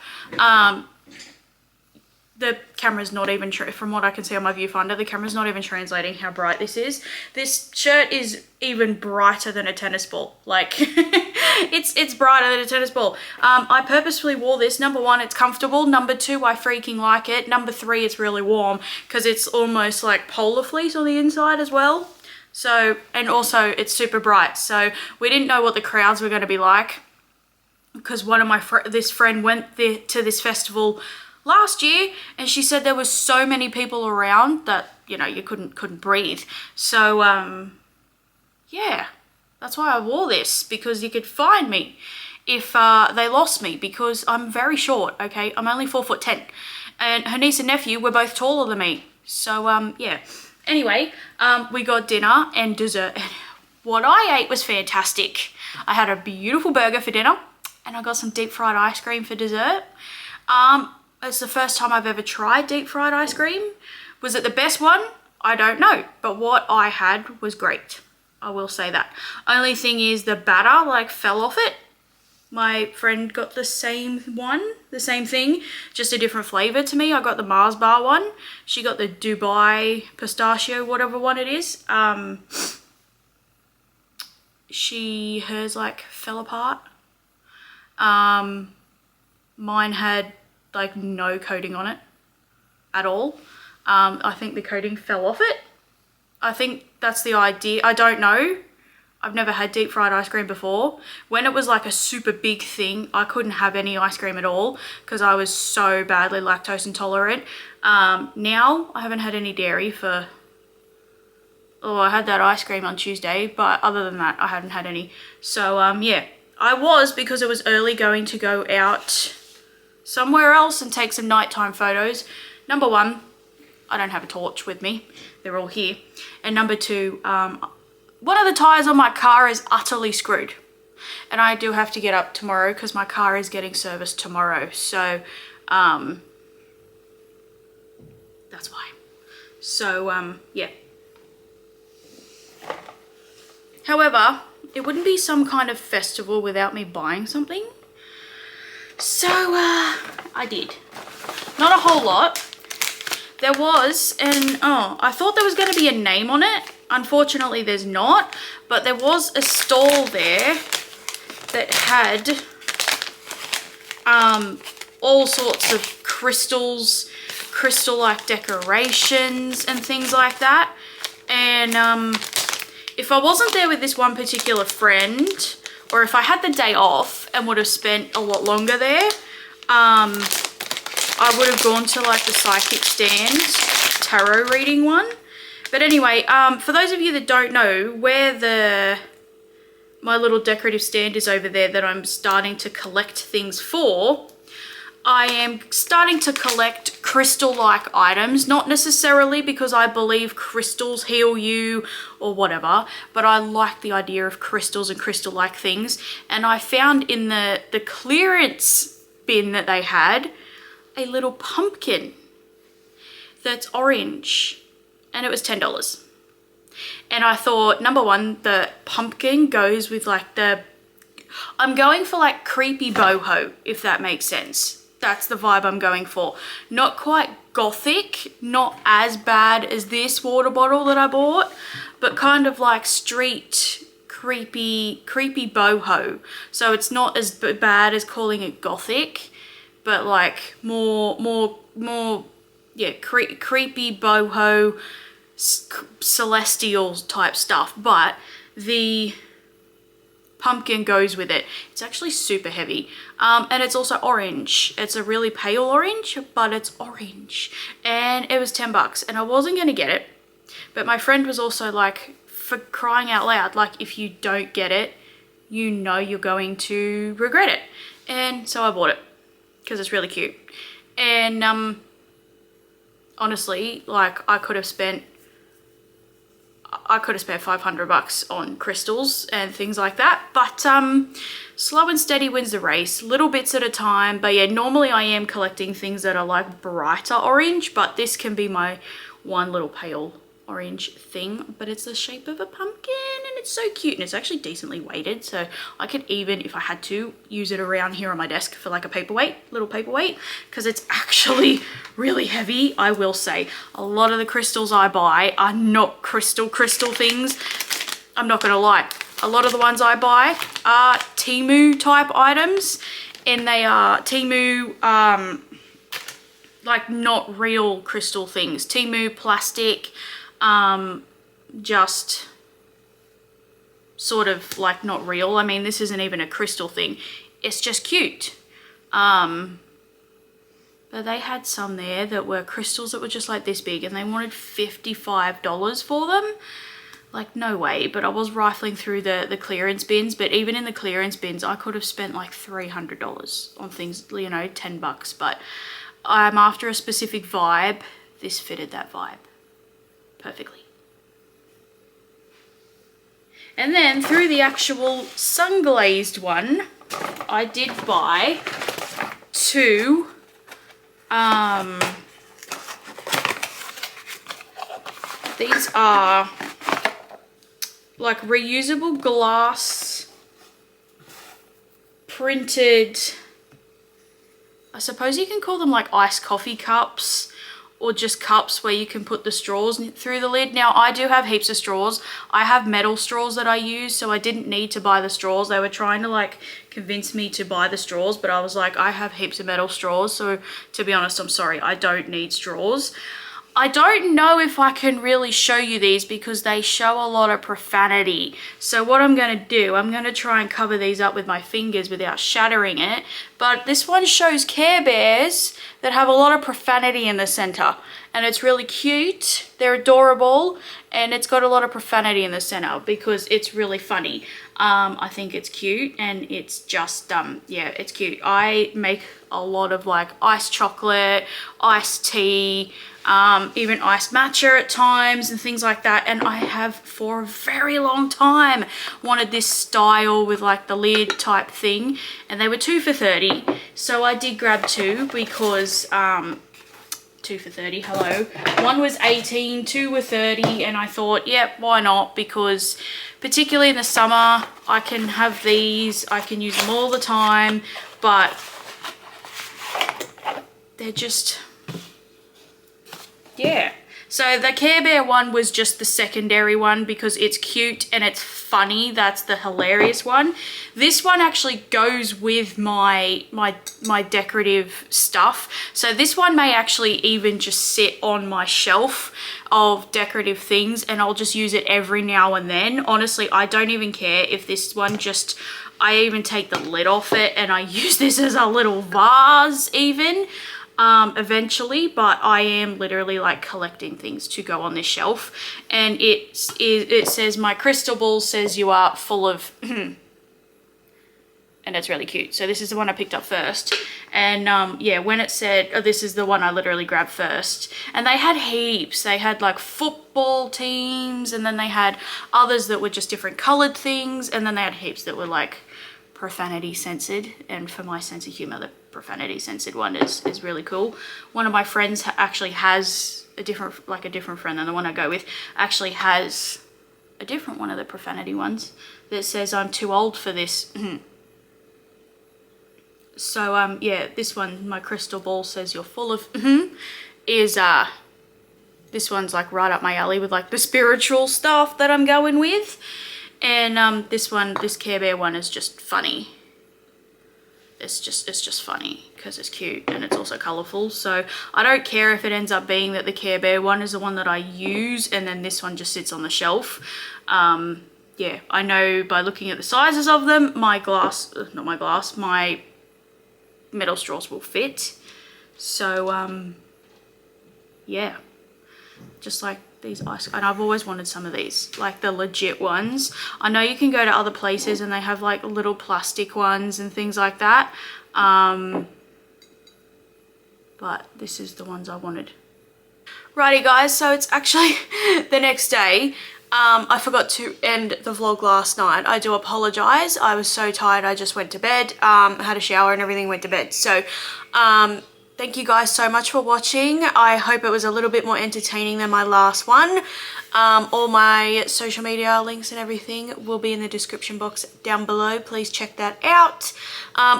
S1: the camera's not even, from what I can see on my viewfinder, the camera's not even translating how bright this is. This shirt is even brighter than a tennis ball. Like, it's brighter than a tennis ball. I purposefully wore this. Number one, it's comfortable. Number two, I freaking like it. Number three, it's really warm because it's almost like polar fleece on the inside as well. So, and also it's super bright. So we didn't know what the crowds were going to be like because one of my this friend went there to this festival last year, and she said there was so many people around that, you know, you couldn't breathe. So yeah, that's why I wore this, because you could find me if they lost me, because I'm very short. Okay, I'm only 4'10", and her niece and nephew were both taller than me. So yeah, anyway, we got dinner and dessert, and what I ate was fantastic. I had a beautiful burger for dinner, and I got some deep fried ice cream for dessert. It's the first time I've ever tried deep fried ice cream. Was it the best one? I don't know. But what I had was great. I will say that. Only thing is the batter like fell off it. My friend got the same one, the same thing, just a different flavor to me. I got the Mars bar one. She got the Dubai pistachio, whatever one it is. Hers like fell apart. Mine had like no coating on it at all. I think the coating fell off it. I think that's the idea. I don't know. I've never had deep fried ice cream before. When it was like a super big thing, I couldn't have any ice cream at all because I was so badly lactose intolerant. Now I haven't had any dairy for, I had that ice cream on Tuesday, but other than that, I hadn't had any. So yeah, I was, because it was early, going to go out somewhere else and take some nighttime photos. Number one, I don't have a torch with me. They're all here. And number two, one of the tires on my car is utterly screwed. And I do have to get up tomorrow because my car is getting serviced tomorrow. So, that's why. So, yeah. However, it wouldn't be some kind of festival without me buying something. So, I did. Not a whole lot. There was I thought there was going to be a name on it. Unfortunately, there's not. But there was a stall there that had all sorts of crystals, crystal-like decorations and things like that. And if I wasn't there with this one particular friend, or if I had the day off and would have spent a lot longer there, I would have gone to like the Psychic Stand tarot reading one. But anyway, for those of you that don't know, where my little decorative stand is over there that I'm starting to collect things for, I am starting to collect crystal-like items, not necessarily because I believe crystals heal you or whatever, but I like the idea of crystals and crystal-like things. And I found in the clearance bin that they had a little pumpkin that's orange, and it was $10. And I thought, number one, the pumpkin goes with like I'm going for like creepy boho, if that makes sense. That's the vibe I'm going for. Not quite gothic, not as bad as this water bottle that I bought, but kind of like street creepy boho. So it's not as bad as calling it gothic, but like more yeah, creepy boho, celestial type stuff. But the pumpkin goes with it. It's actually super heavy, and it's also orange. It's a really pale orange, but it's orange, and it was $10, and I wasn't gonna get it, but my friend was also like, for crying out loud, like, if you don't get it, you know you're going to regret it. And so I bought it because it's really cute. And honestly, like, I could have spent $500 on crystals and things like that, but slow and steady wins the race, little bits at a time. But yeah, normally I am collecting things that are like brighter orange, but this can be my one little pale orange thing, but it's the shape of a pumpkin and it's so cute, and it's actually decently weighted, so I could even, if I had to, use it around here on my desk for like a paperweight, little paperweight, because it's actually really heavy. I will say a lot of the crystals I buy are not crystal things. I'm not gonna lie, a lot of the ones I buy are Temu type items, and they are Temu like not real crystal things. Temu plastic, just sort of like not real. I mean, this isn't even a crystal thing, it's just cute. But they had some there that were crystals that were just like this big, and they wanted $55 for them. Like, no way. But I was rifling through the clearance bins, but even in the clearance bins I could have spent like $300 on things, you know, 10 bucks. But I'm after a specific vibe. This fitted that vibe perfectly. And then through the actual sun-glazed one, I did buy two these are like reusable glass printed, I suppose you can call them like iced coffee cups, or just cups where you can put the straws through the lid. Now, I do have heaps of straws. I have metal straws that I use, so I didn't need to buy the straws. They were trying to like convince me to buy the straws, but I was like, I have heaps of metal straws, so to be honest, I'm sorry, I don't need straws. I don't know if I can really show you these because they show a lot of profanity. So what I'm going to do, I'm going to try and cover these up with my fingers without shattering it. But this one shows Care Bears that have a lot of profanity in the center. And it's really cute. They're adorable. And it's got a lot of profanity in the center because it's really funny. I think it's cute, and it's just, yeah, it's cute. I make a lot of like iced chocolate, iced tea, even iced matcha at times and things like that. And I have for a very long time wanted this style with like the lid type thing, and they were 2 for $30. So I did grab two because, 2 for $30, hello. One was $18, 2 were $30, and I thought, yep, why not? Because particularly in the summer, I can have these, I can use them all the time, but they're just, yeah. So the Care Bear one was just the secondary one because it's cute and it's funny. That's the hilarious one. This one actually goes with my decorative stuff. So this one may actually even just sit on my shelf of decorative things, and I'll just use it every now and then. Honestly, I don't even care if this one just, I even take the lid off it and I use this as a little vase even. Eventually, but I am literally like collecting things to go on this shelf, and it says, my crystal ball says you are full of and it's really cute. So this is the one I picked up first, and yeah, when it said, oh, this is the one I literally grabbed first, and they had heaps. They had like football teams, and then they had others that were just different colored things, and then they had heaps that were like profanity censored, and for my sense of humor, the profanity censored one is really cool. One of my friends actually has a different friend than the one I go with, actually has a different one of the profanity ones that says, I'm too old for this. So yeah, this one, my crystal ball says you're full of is this one's like right up my alley with like the spiritual stuff that I'm going with. And this one, this Care Bear one, is just funny. It's just funny because it's cute and it's also colorful. So I don't care if it ends up being that the Care Bear one is the one that I use and then this one just sits on the shelf. Yeah, I know by looking at the sizes of them, my metal straws will fit. So yeah, just like these ice, and I've always wanted some of these, like the legit ones. I know you can go to other places and they have like little plastic ones and things like that, but this is the ones I wanted. Righty guys, so it's actually the next day. I forgot to end the vlog last night. I do apologize. I was so tired, I just went to bed, had a shower and everything, went to bed. So thank you guys so much for watching. I hope it was a little bit more entertaining than my last one. All my social media links and everything will be in the description box down below. Please check that out.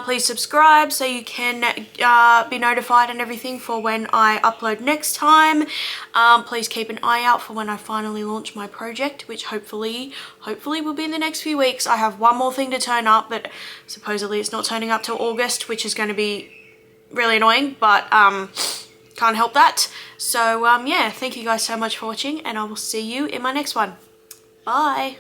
S1: Please subscribe so you can be notified and everything for when I upload next time. Please keep an eye out for when I finally launch my project, which hopefully will be in the next few weeks. I have one more thing to turn up, but supposedly it's not turning up till August, which is going to be really annoying, but can't help that. So yeah, thank you guys so much for watching, and I will see you in my next one. Bye.